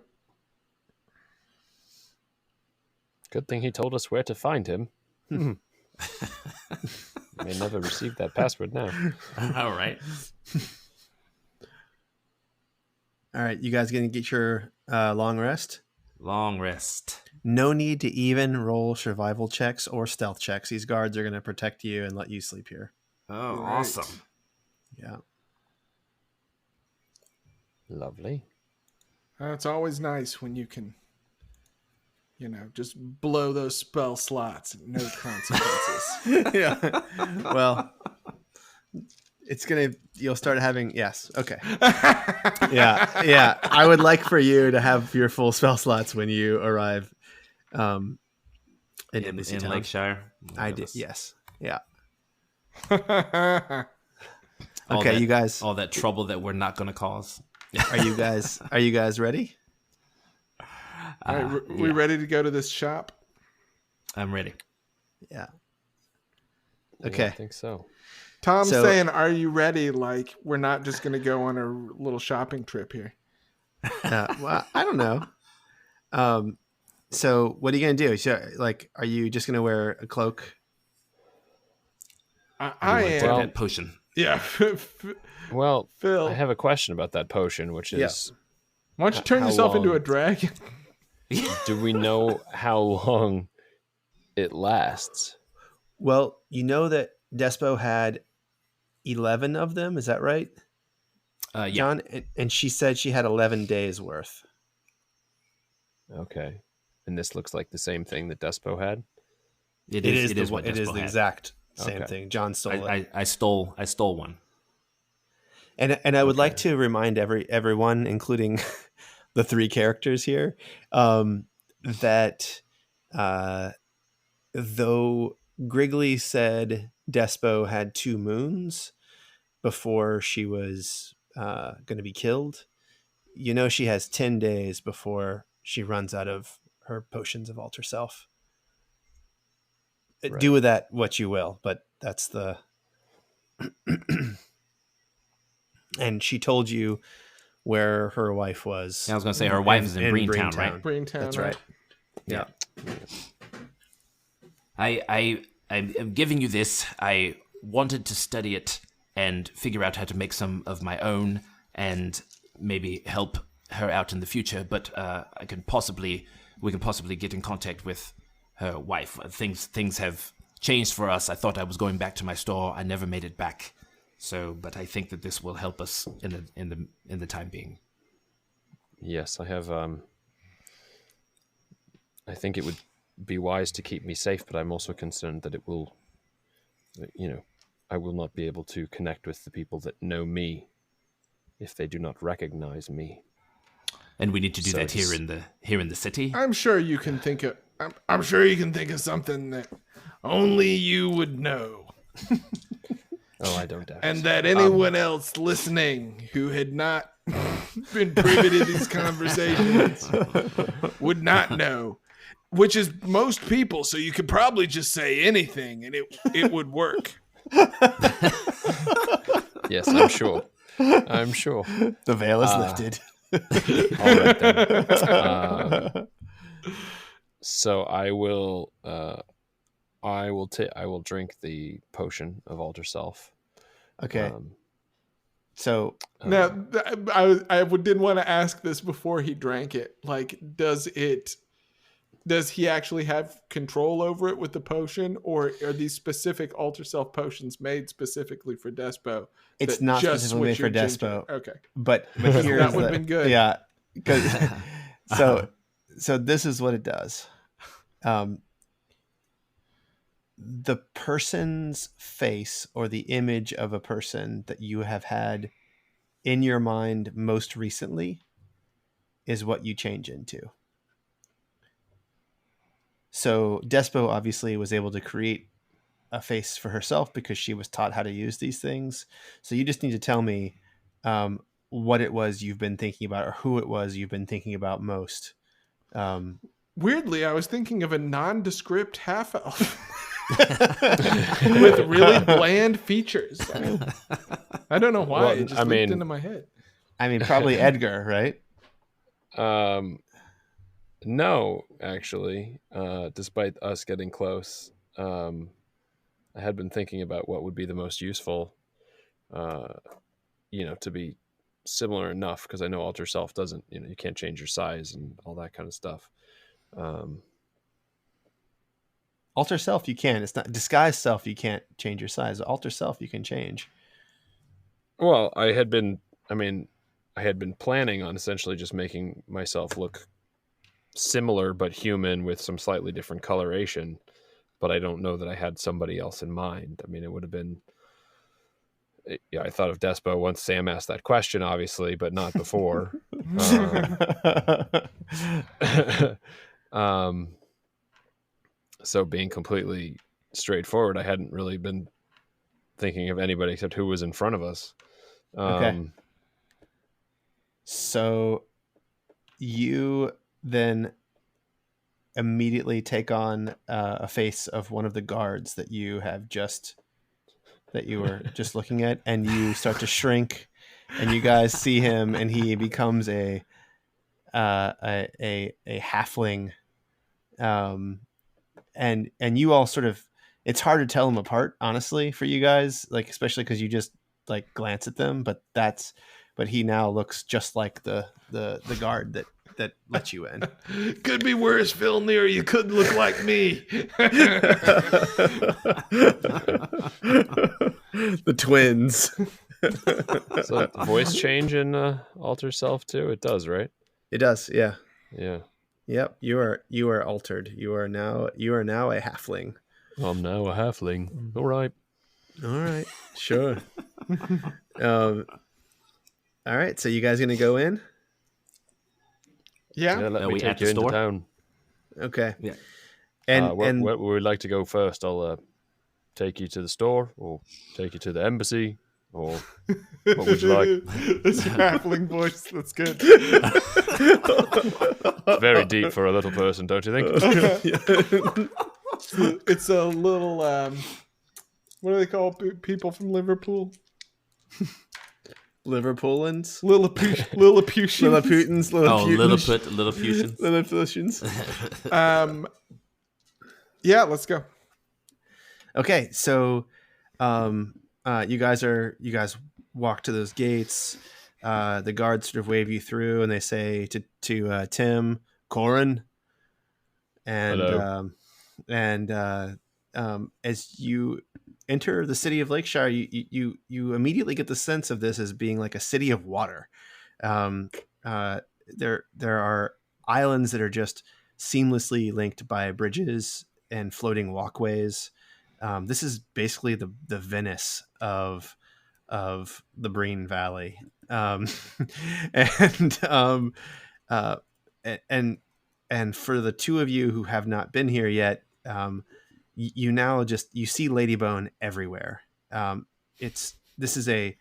Good thing he told us where to find him. May never receive that password now. All right. All right, you guys gonna get your long rest? Long rest. No need to even roll survival checks or stealth checks. These guards are gonna protect you and let you sleep here. Oh, Right. awesome. Yeah. Lovely. It's always nice when you can, just blow those spell slots at no consequences. Yeah. Well, you'll start having, yes. Okay. Yeah. I would like for you to have your full spell slots when you arrive in Embassy In Town. Lakeshire. I did. Yes. Yeah. All Okay, that- you guys, All that trouble that we're not going to cause. are you guys ready? All right, we ready to go to this shop? I'm ready. Yeah. Yeah, Okay. I think so. Tom's So- saying, "Are you ready?" Like we're not just going to go on a little shopping trip here. Well, I don't know. So what are you gonna do? So, are you just gonna wear a cloak? I Take am. Well- that potion. Yeah, Well, Phil. I have a question about that potion, which is, Why don't you turn How yourself into long? a dragon? do we know how long it lasts? Well, you know that Despo had 11 of them. Is that right, Yeah. John? And she said she had 11 days worth. Okay. And this looks like the same thing that Despo had? It is what it is Despo the had. exact same Okay. thing. John stole it. I stole one. And I would like to remind everyone, including the three characters here, that though Griggly said Despo had 2 moons before she was going to be killed, she has 10 days before she runs out of her potions of alter self. Right. Do with that what you will, but that's the... And she told you where her wife was. I was going to say her wife is in Brine Town, right? Braintown. That's right. Yeah. I'm giving you this. I wanted to study it and figure out how to make some of my own and maybe help her out in the future. But we can possibly get in contact with her wife. Things have changed for us. I thought I was going back to my store. I never made it back. So, but I think that this will help us in the time being. Yes, I have. I think it would be wise to keep me safe, but I'm also concerned that it will, I will not be able to connect with the people that know me if they do not recognize me. And we need to do So that here it's- in the city. I'm sure you can think of. I'm sure you can think of something that only you would know, Oh, I don't doubt. and that anyone else listening who had not been privy to these conversations would not know. Which is most people, so you could probably just say anything, and it would work. Yes, I'm sure. I'm sure. The veil is lifted. All right then. So I will drink the potion of alter self. Okay. So Now, I didn't want to ask this before he drank it. Like, does he actually have control over it with the potion, or are these specific alter self potions made specifically for Despo? it's that not just specifically made switch for your ginger? Despo. Okay, But Because here's that would've been good. Yeah. 'Cause- so this is what it does. The person's face or the image of a person that you have had in your mind most recently is what you change into. So Despo obviously was able to create a face for herself because she was taught how to use these things. So you just need to tell me what it was you've been thinking about, or who it was you've been thinking about most. weirdly, I was thinking of a nondescript half elf with really bland features. I don't know why it just leaped into my head. I mean, probably Edgar, right? No, actually, despite us getting close, I had been thinking about what would be the most useful, to be similar enough, because I know alter self doesn't, you can't change your size and all that kind of stuff. Alter self, you can. It's not disguise self. You can't change your size. Alter self, you can change. Well, I had been planning on essentially just making myself look similar but human with some slightly different coloration, but I don't know that I had somebody else in mind. I mean, it would have been, I thought of Despo once Sam asked that question, obviously, but not before. So being completely straightforward, I hadn't really been thinking of anybody except who was in front of us. Okay. So you then immediately take on a face of one of the guards that you were just looking at, and you start to shrink, and you guys see him, and he becomes a halfling, and you all sort of, it's hard to tell them apart, honestly, for you guys, like, especially because you just like glance at them, but he now looks just like the guard that let you in. Could be worse, Phil Near. You could look like me. The twins. So voice change in alter self too? It does, right? It does, yeah. Yeah. Yep, you are altered. You are now a halfling. I'm now a halfling. All right, sure. All right, so you guys gonna go in? Yeah. let Are me we take at you the into store? town. Okay. Yeah. And where would we like to go first? I'll take you to the store, or take you to the embassy, or what would you like? It's your halfling voice. That's good. It's very deep for a little person, don't you think? It's a little. What do they call people from Liverpool? Liverpoolans, Lilliputians. Lilliputans, Oh, Lilliputians, Lilliputians. Lilliputians. Yeah, let's go. Okay, so you guys walk to those gates. The guards sort of wave you through, and they say to Tim, Corin, and Hello. as you enter the city of Lakeshire, you immediately get the sense of this as being like a city of water. There are islands that are just seamlessly linked by bridges and floating walkways. This is basically the Venice of the Brine Valley, and for the two of you who have not been here yet, you now you see ladybone everywhere. This is a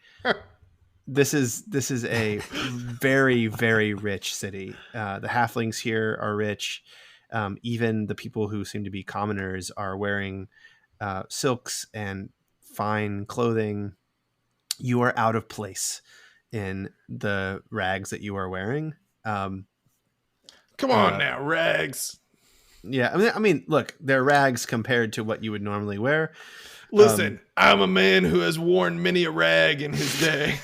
very, very rich city. The halflings here are rich. Even the people who seem to be commoners are wearing silks and fine clothing. You are out of place in the rags that you are wearing. Come on now, Rags. Yeah, I mean, look, they're rags compared to what you would normally wear. Listen, I'm a man who has worn many a rag in his day.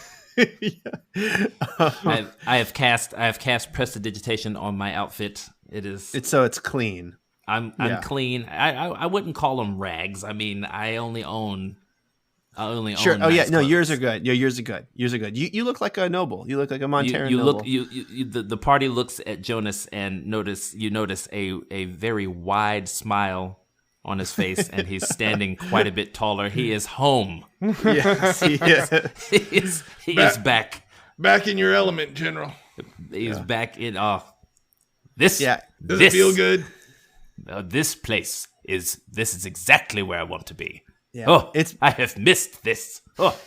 I have cast prestidigitation on my outfit. It's clean. I'm clean. I wouldn't call them rags. I mean, I only own. Sure. Oh yeah, nice no, clothes. yours are good. Yeah, yours are good. You look like a noble. You look like a Montero noble. The party looks at Jonas and notice a very wide smile on his face, and he's standing quite a bit taller. He is home. Yes, he is. He is back. Back in your element, General. He's back in. This. Yeah. Does it feel good? This place is. This is exactly where I want to be. Yeah. I have missed this. Oh.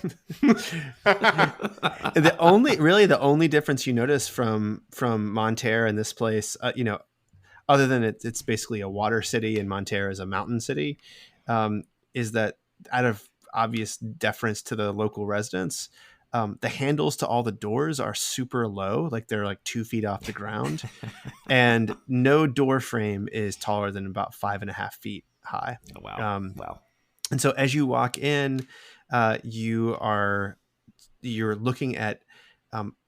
The only difference you notice from Monterre and this place, other than it's basically a water city and Monterre is a mountain city, is that out of obvious deference to the local residents, the handles to all the doors are super low, like they're like 2 feet off the ground, and no door frame is taller than about 5.5 feet high. Oh, wow. Wow. And so as you walk in, you're looking at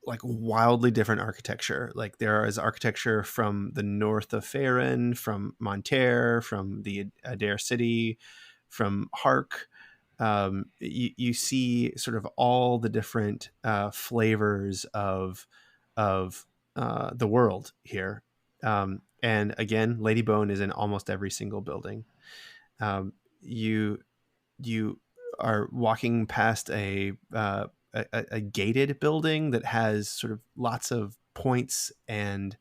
like wildly different architecture. Like there is architecture from the north of Faerun, from Monterre, from the Adair City, from Hark. You see sort of all the different flavors of the world here. And again, ladybone is in almost every single building. You are walking past a gated building that has sort of lots of points and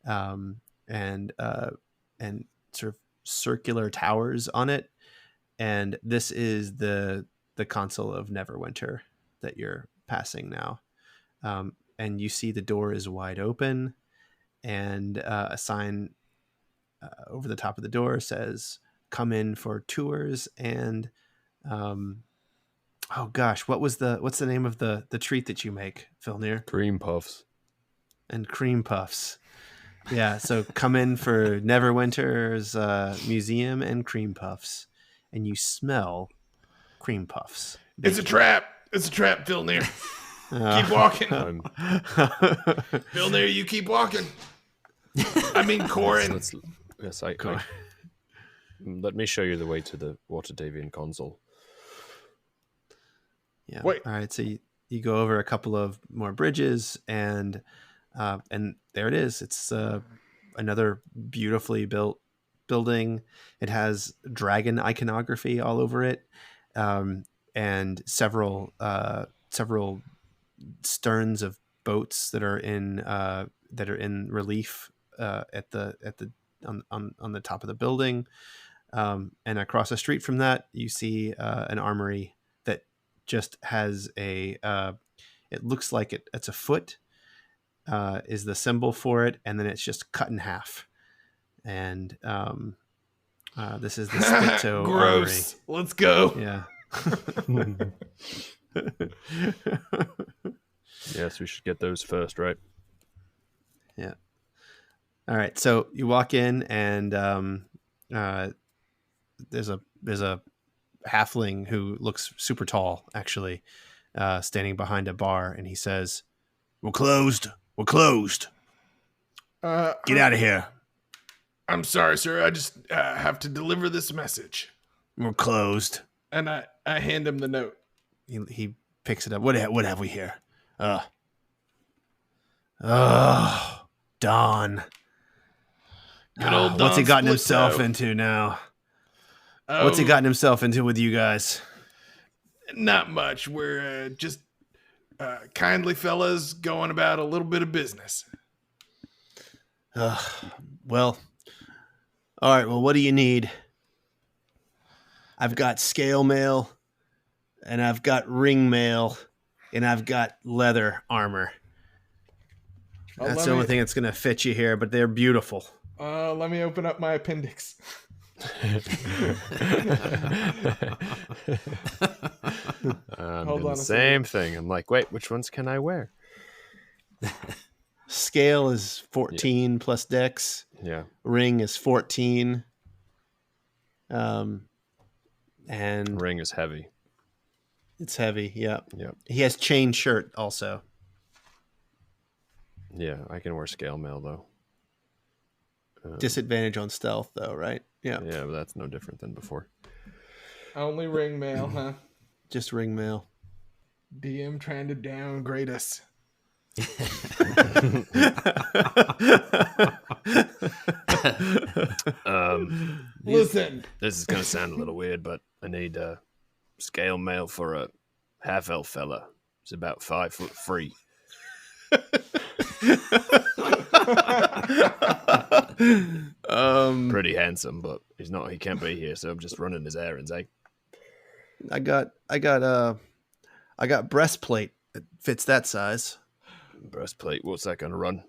sort of circular towers on it. And this is the Consul of Neverwinter that you're passing now. And you see the door is wide open, and a sign over the top of the door says, "Come in for tours." And oh gosh, what's the name of the treat that you make, Filnir? Cream puffs. And cream puffs. Yeah, so come in for Neverwinter's museum and cream puffs, and you smell cream puffs. It's a trap. It's a trap, Filnir. Keep walking. Filnir, you keep walking. I mean, Corin. Yes, let me show you the way to the Waterdavian Consul. Yeah. Wait. All right. So you go over a couple of more bridges, and there it is. It's another beautifully built building. It has dragon iconography all over it, and several sterns of boats that are in relief on the top of the building. And across the street from that, you see an armory that just has it looks like it's a foot is the symbol for it, and then it's just cut in half. And this is the Spitto Gross. armory. Let's go. Yeah. Yes, we should get those first, right? Yeah. All right. So you walk in, and there's a halfling who looks super tall, actually, standing behind a bar, and he says, "We're closed. We're closed. Get out of here. I'm sorry, sir. I just have to deliver this message." We're closed. And I hand him the note. He picks it up. What have we here? Don. Good old What's he Don gotten Splitto. himself into now? What's he gotten himself into with you guys? Not much. We're just kindly fellas going about a little bit of business. Well, all right. Well, what do you need? I've got scale mail, and I've got ring mail, and I've got leather armor. That's the only thing that's going to fit you here, but they're beautiful. Let me open up my appendix. Hold on, same thing. I'm like, wait, which ones can I wear? Scale is 14 plus dex. Yeah. Ring is 14. And Ring is heavy. it's heavy. Yeah. Yep. He has chain shirt also. Yeah, I can wear scale mail though. Disadvantage on stealth though, right? Yeah. Yeah, but that's no different than before. Only ring mail, huh? Just ring mail. DM trying to downgrade us. Listen. This is gonna sound a little weird, but I need scale mail for a half elf fella. He's about 5'3". Pretty handsome, but he's not. He can't be here, so I'm just running his errands. I got breastplate that fits that size. Breastplate. What's that gonna run?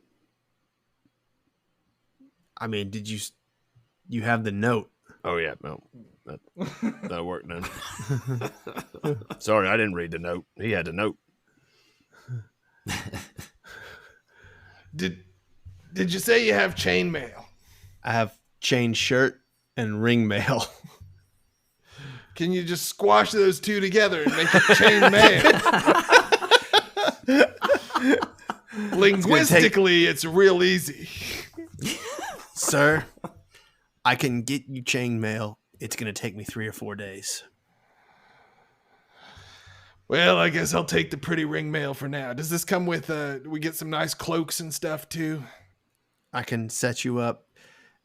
I mean, did you have the note? Oh yeah, no, that'll work then. Sorry, I didn't read the note. He had the note. Did you say you have chainmail? I have chain shirt and ring mail. Can you just squash those two together and make it chainmail? Linguistically, it's real easy. Sir, I can get you chain mail. It's going to take me 3 or 4 days. Well, I guess I'll take the pretty ring mail for now. Does this come with, we get some nice cloaks and stuff too? I can set you up.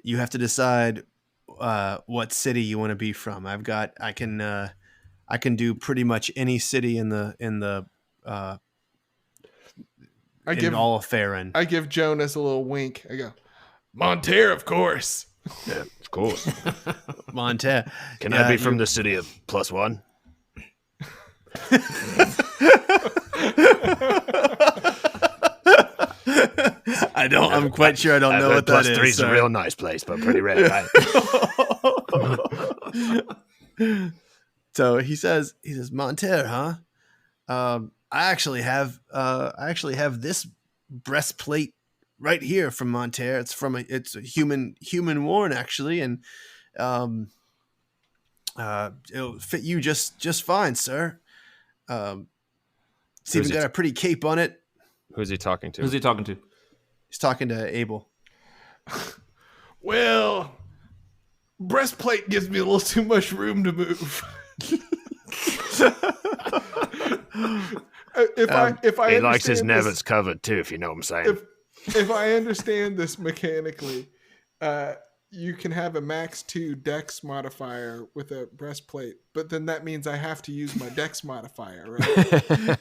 You have to decide what city you want to be from. I can do pretty much any city in all of Farron. I give Jonas a little wink. I go, Monterre, of course. Yeah, of course. Monterre. Can I be from the city of +1? I'm quite sure I don't know what that is. +3 is a real nice place, but pretty rare, right? So he says, Monterre, huh? I actually have this breastplate right here from Monterre. It's a human worn actually, and it'll fit you just fine, sir. It's even got a pretty cape on it. Who's he talking to? Who's he talking to? He's talking to Abel. Well, breastplate gives me a little too much room to move. If I he likes his understand nevets covered too, if you know what I'm saying. If I understand this mechanically, you can have a max 2 dex modifier with a breastplate, but then that means I have to use my dex modifier, right?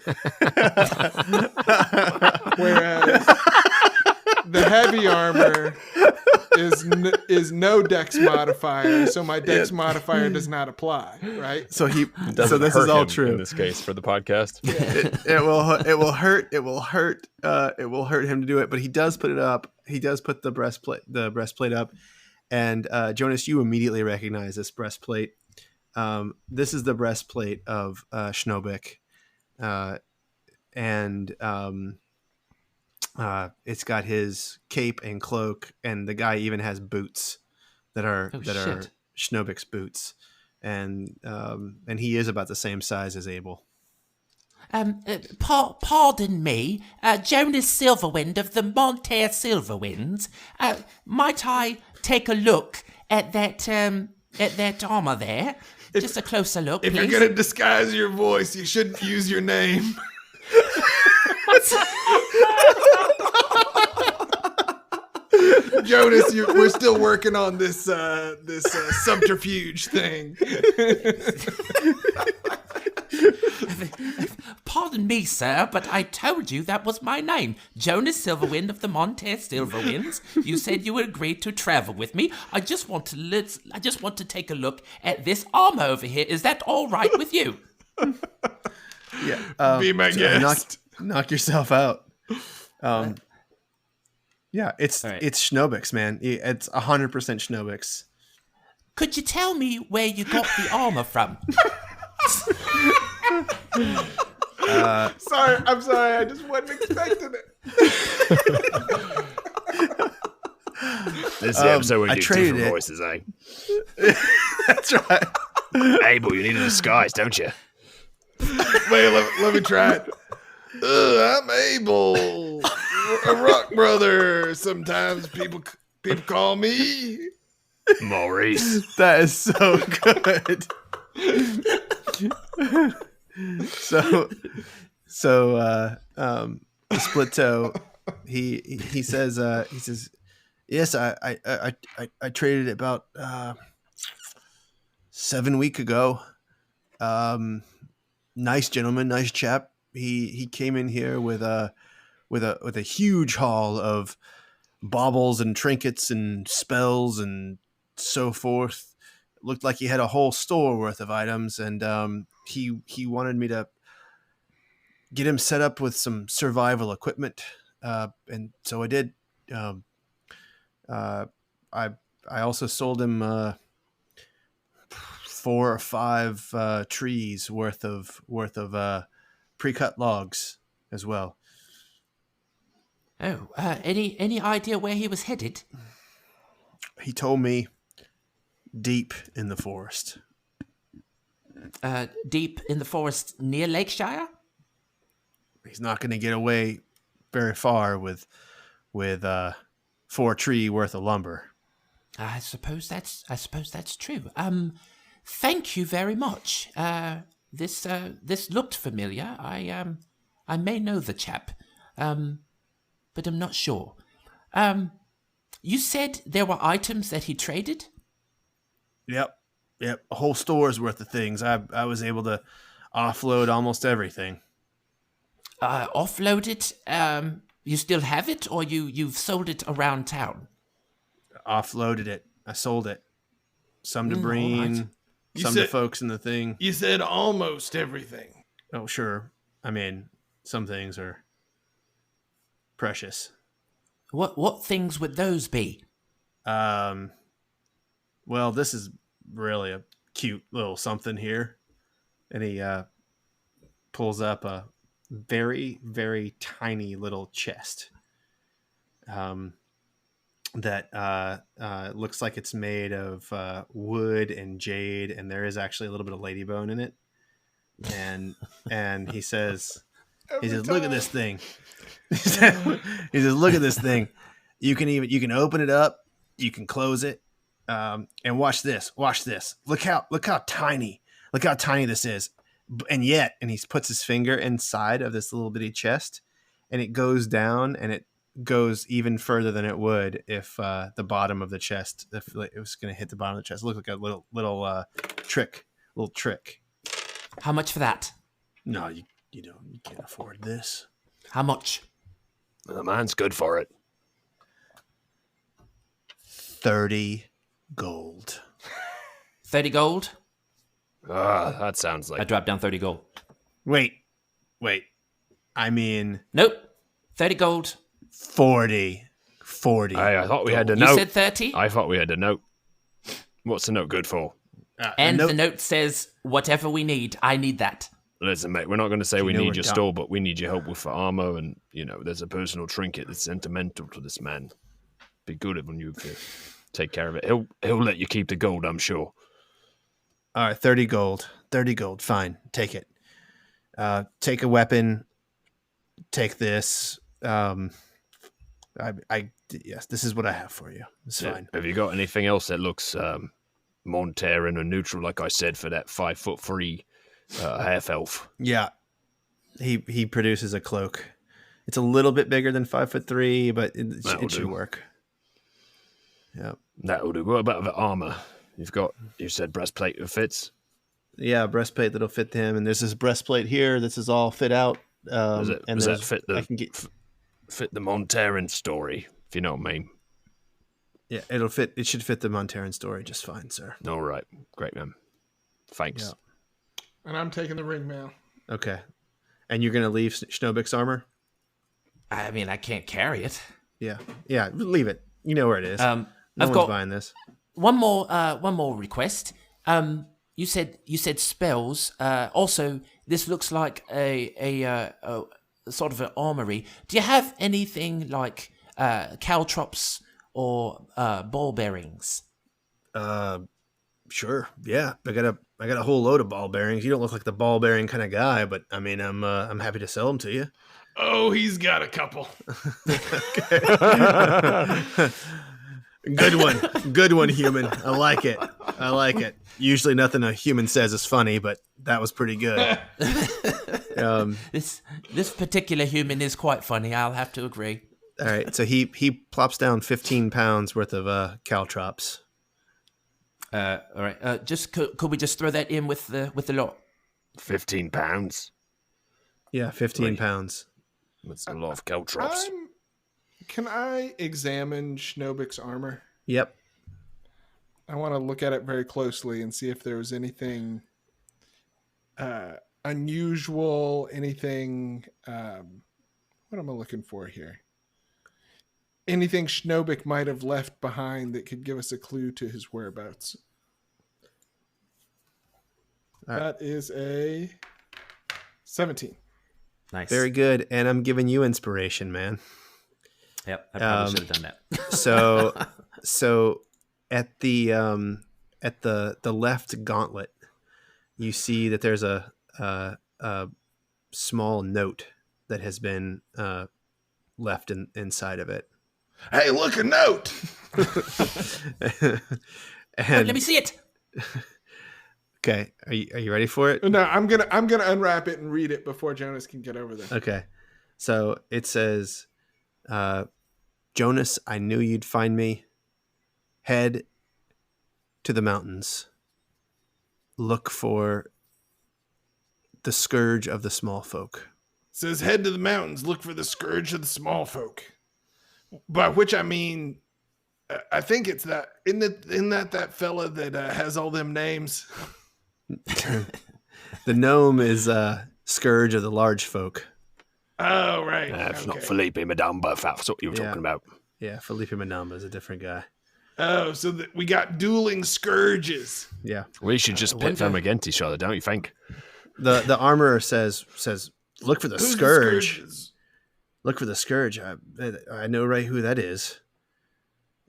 Whereas the heavy armor is no dex modifier, so my dex modifier does not apply, right? So this is all true in this case for the podcast. It will hurt him to do it, but he does put it up. He does put the breastplate up. And Jonas, you immediately recognize this breastplate. This is the breastplate of Schnobik. And it's got his cape and cloak, and the guy even has boots that are Schnobik's boots. And he is about the same size as Abel. Pardon me, Jonas Silverwind of the Monterre Silverwinds. Might I take a look at that armor there? Just a closer look, If please. you're gonna disguise your voice, you shouldn't use your name. Jonas, we're still working on this subterfuge thing. Pardon me, sir, but I told you that was my name. Jonas Silverwind of the Monterre Silverwinds. You said you would agree to travel with me. I just want to take a look at this armor over here. Is that all right with you? Yeah. Be my guest. Knock yourself out. Yeah, it's right. it's Schnobik's, man. It's 100% Schnobik's. Could you tell me where you got the armor from? I'm sorry. I just wasn't expecting it. This is the episode where I you do traded different it. voices, eh? That's right. Abel, you need a disguise, don't you? Wait, let me try it. I'm Abel, a rock brother. Sometimes people call me. Maurice. That is so good. Split Toe, he says, yes, I traded it about 7 weeks ago. Nice gentleman, nice chap. He came in here with a huge haul of baubles and trinkets and spells and so forth. Looked like he had a whole store worth of items, and he wanted me to get him set up with some survival equipment, and so I did. I also sold him 4 or 5 trees worth of pre-cut logs as well. Oh, any idea where he was headed? He told me deep in the forest. Deep in the forest near Lakeshire? He's not going to get away very far with 4 tree worth of lumber. I suppose that's true. Thank you very much. This looked familiar. I may know the chap, but I'm not sure. You said there were items that he traded? Yep. A whole store's worth of things. I was able to offload almost everything. Offload it? You still have it, or you've sold it around town? Offloaded it. I sold it. Some to Brine, right. some to folks in the thing. You said almost everything. Oh, sure. I mean, some things are precious. What things would those be? Well, this is really a cute little something here. And he pulls up a very, very tiny little chest. That looks like it's made of wood and jade, and there is actually a little bit of ladybone in it. And he says, look at this thing. He says, look at this thing. You can open it up, you can close it, and watch this. Look how tiny this is. And he puts his finger inside of this little bitty chest, and it goes down, and it goes even further than it would if the bottom of the chest, if it was going to hit the bottom of the chest. It looked like a little trick. How much for that? No, you can't afford this. How much? The man's good for it. 30 gold. 30 gold? That sounds I like... dropped down 30 gold. Wait. I mean... Nope. 30 gold. 40. I thought we had to You note. said 30? I thought we had to note. What's the note good for? And the note says, whatever we need, I need that. Listen, mate, we're not going to say we know need we're your dumb. store, but we need your help with for armor, and, there's a personal trinket that's sentimental to this man. Be good when you take care of it. He'll let you keep the gold, I'm sure. All right, 30 gold. 30 gold. Fine. Take it. Take a weapon. Take this. Yes, this is what I have for you. It's fine. Have you got anything else that looks Monteran or neutral, like I said, for that 5'3" half elf? Yeah. He produces a cloak. It's a little bit bigger than 5'3", but it should work. Yeah. That'll do. What about the armor? You said breastplate that fits? Yeah, breastplate that'll fit him, and there's this breastplate here. This is all fit out. Does that fit fit the Monteran story, if you know what I mean? Yeah, it'll fit. It should fit the Monteran story just fine, sir. All right. Great, man. Thanks. Yeah. And I'm taking the ring mail. Okay. And you're gonna leave Schnobik's armor? I mean, I can't carry it. Yeah. Leave it. You know where it is. I've one's got buying this. one more request. You said spells. Also, this looks like a sort of an armory. Do you have anything like caltrops or ball bearings? Sure. Yeah, I got a whole load of ball bearings. You don't look like the ball bearing kind of guy, but I mean, I'm happy to sell them to you. Oh, he's got a couple. Good one, human. I like it. Usually, nothing a human says is funny, but that was pretty good. This particular human is quite funny. I'll have to agree. All right, so he plops down 15 pounds worth of caltrops. All right. Just could we just throw that in with the lot? 15 pounds. Yeah, 15 pounds. That's a lot of caltrops. Can I examine Schnobik's armor? Yep. I want to look at it very closely and see if there was anything unusual, anything... what am I looking for here? Anything Schnobik might have left behind that could give us a clue to his whereabouts. That is a 17. Nice. Very good, and I'm giving you inspiration, man. Yep, I probably should have done that. So at the left gauntlet, you see that there's a small note that has been left inside of it. Hey, look, a note! And Let me see it. okay, are you ready for it? No, I'm gonna unwrap it and read it before Jonas can get over there. Okay, so it says, Jonas, I knew you'd find me. Head to the mountains. Look for the scourge of the small folk. It says, head to the mountains, look for the scourge of the small folk. By which I mean, I think it's that. Isn't that fella that has all them names? The gnome is scourge of the large folk. Oh, right. It's okay. not Felipe Madamba, if that's what you were talking about. Yeah, Felipe Manamba is a different guy. Oh, so we got dueling scourges. Yeah. We should just pit them against each other, don't you think? The armorer says, look for the Who's scourge. The scourges? Look for the scourge. I know right who that is.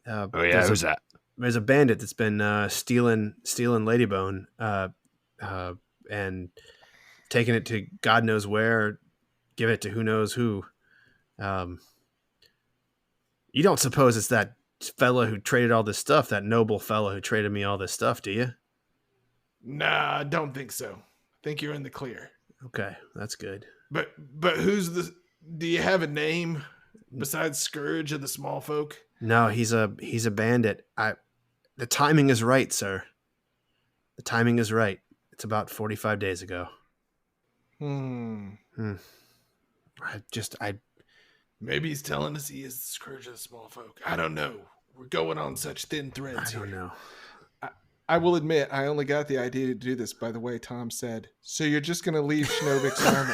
Oh yeah, who's that? There's a bandit that's been stealing ladybone and taking it to God knows where, give it to who knows who. You don't suppose it's that fella who traded all this stuff, that noble fella who traded me all this stuff, do you? Nah, I don't think so. I think you're in the clear. Okay, that's good. But who's the... Do you have a name besides Scourge of the Small Folk? No, he's a bandit. The timing is right, sir. The timing is right. It's about 45 days ago. Maybe he's telling us he is the Scourge of the Small Folk. I don't know. We're going on such thin threads I don't here. know. I will admit, I only got the idea to do this by the way Tom said. So you're just going to leave Schnobik's armor.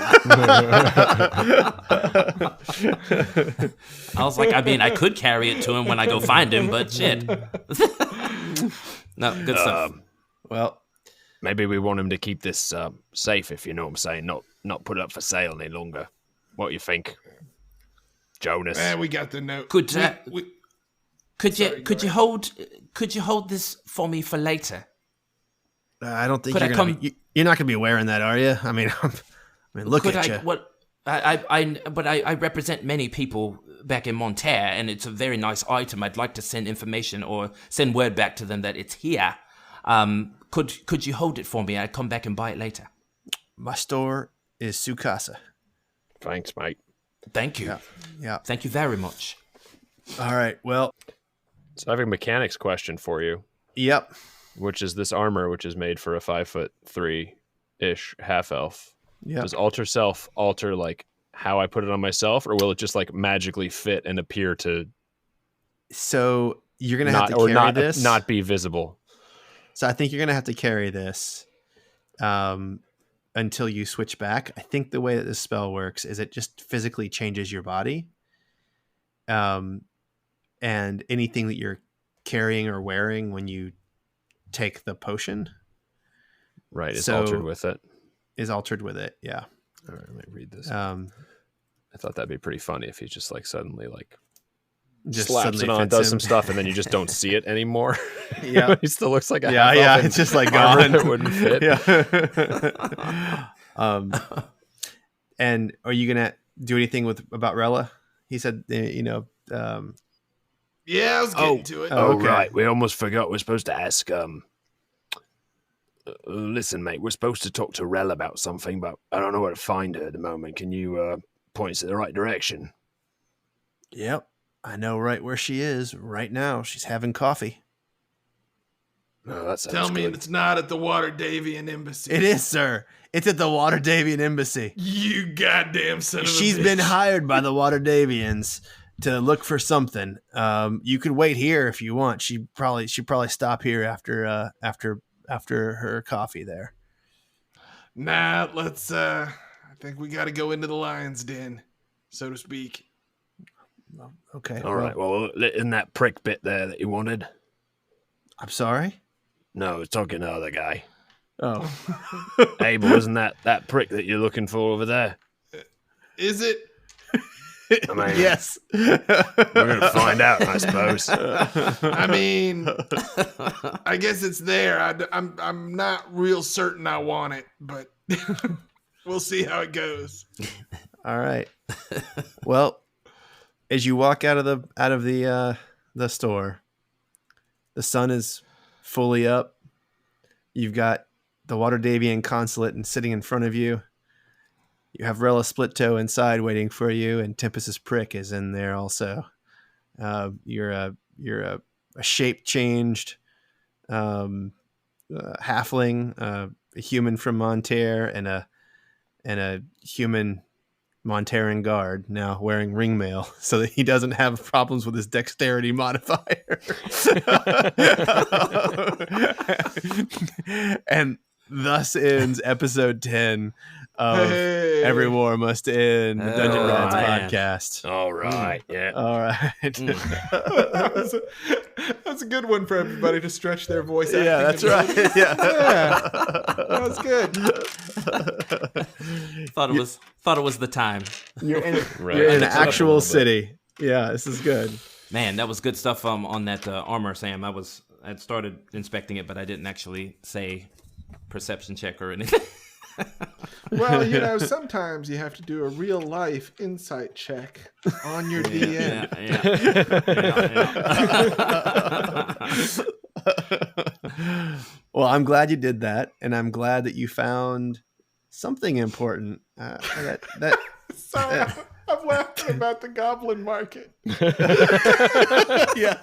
I was like, I mean, I could carry it to him when I go find him, but shit. No, good stuff. Well, maybe we want him to keep this safe, if you know what I'm saying. Not put it up for sale any longer. What do you think, Jonas? We got the note. Could you hold this for me for later? I don't think Could you're I gonna come- be, you're not going to be wearing that, are you? I mean, look Could at I? you. What? I represent many people back in Monterre, and it's a very nice item. I'd like to send information or send word back to them that it's here. Could you hold it for me? I'd come back and buy it later. My store is Sukasa. Thanks, mate. Thank you. Yeah. Thank you very much. All right. Well, So I have a mechanics question for you, yep. which is this armor, which is made for a 5'3" half elf. Yep. Does alter self alter like how I put it on myself, or will it just like magically fit and appear to So you're going to have to carry this. not be visible? So I think you're going to have to carry this until you switch back. I think the way that this spell works is it just physically changes your body. And anything that you're carrying or wearing when you take the potion Right, it's So- altered with it. is altered with it. Yeah. All right, let me read this. I thought that'd be pretty funny if he just like suddenly like Just slaps suddenly it on, fits does him. some stuff, and then you just don't see it anymore. Yeah. He still looks like a Yeah, half-elf in it's just like armor gone. that wouldn't fit. Yeah. And are you gonna do anything about Rella? He said, Yeah, I was getting to it. Oh, okay. right. We almost forgot. We're supposed to ask. Listen, mate. We're supposed to talk to Rel about something, but I don't know where to find her at the moment. Can you point us in the right direction? Yep. I know right where she is right now. She's having coffee. No, that sounds Tell me good. it's not at the Waterdavian embassy. It is, sir. It's at the Waterdavian embassy. You goddamn son of a She's bitch. been hired by the Waterdavians to look for something. You could wait here if you want. She'd probably stop here after her coffee there. Nah, let's I think we gotta go into the lion's den, so to speak. Okay. All right. Well, in that prick bit there that you wanted. I'm sorry. No, I was talking to the other guy. Oh. Abel, isn't that prick that you're looking for over there? Is it? I mean, Yes. we're gonna find out, I suppose. I mean, I guess it's there. I'm not real certain I want it, but we'll see how it goes. All right. Well, as you walk out of the store, the sun is fully up. You've got the Waterdavian consulate and sitting in front of you. You have Rella Splittoe inside waiting for you, and Tempest's prick is in there also. You're a shape changed halfling, a human from Monterre, and a human Monterran guard now wearing ringmail so that he doesn't have problems with his dexterity modifier. And thus ends episode 10 of Hey. Every War Must End, the Dungeon Oh, Rats man. podcast. All right. Yeah. All right. That's a good one for everybody to stretch their voice out. Yeah, that's right. Yeah. That was good. Thought it was the time. You're in, Right. you're in an Mix it up a actual little bit. city. Yeah, this is good. Man, that was good stuff on that armor, Sam. I'd started inspecting it, but I didn't actually say perception check or anything. Well, sometimes you have to do a real life insight check on your DM. Well, I'm glad you did that, and I'm glad that you found something important. Sorry, I'm laughing about the goblin market. Yeah.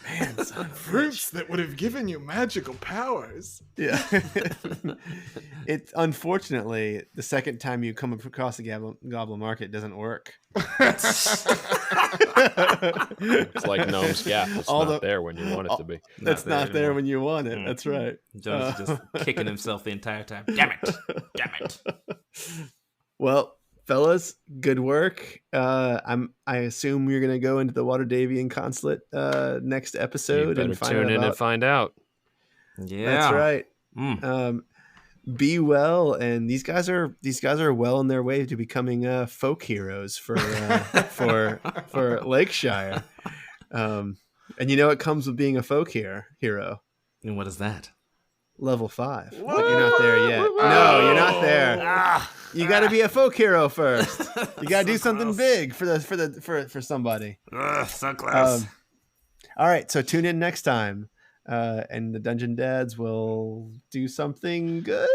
Man, son of a Fruits that would have given you magical powers. Yeah. It's unfortunately the second time you come across the goblin market, it doesn't work. It's like Gnome's Gap. It's All not the- there when you want it to be. That's not there anymore. when you want it. That's right. Jonas is just kicking himself the entire time. Damn it. Well, fellas, good work. I assume you're gonna go into the Waterdavian consulate next You episode better and find tune out in about. and find out. Yeah. That's right. Mm. Be well, and these guys are well on their way to becoming folk heroes for Lakeshire. And it comes with being a folk hero. And what is that? Level 5. But you're not there yet. No, you're not there. You got to be a folk hero first. You got to do something big for somebody. So close. All right, so tune in next time, and the Dungeon Dads will do something good.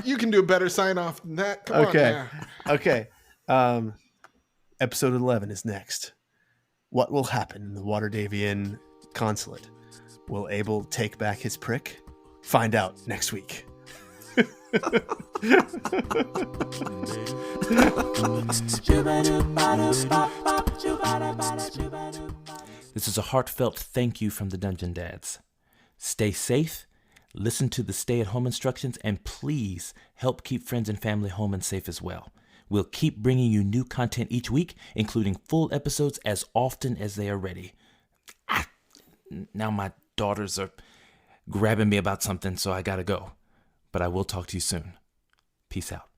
You can do a better sign off than that. Come Okay. on now. Okay. Episode 11 is next. What will happen in the Waterdavian consulate? Will Abel take back his prick? Find out next week. This is a heartfelt thank you from the Dungeon Dads. Stay safe, listen to the stay-at-home instructions, and please help keep friends and family home and safe as well. We'll keep bringing you new content each week, including full episodes as often as they are ready. Now my daughters are grabbing me about something, so I gotta go. But I will talk to you soon. Peace out.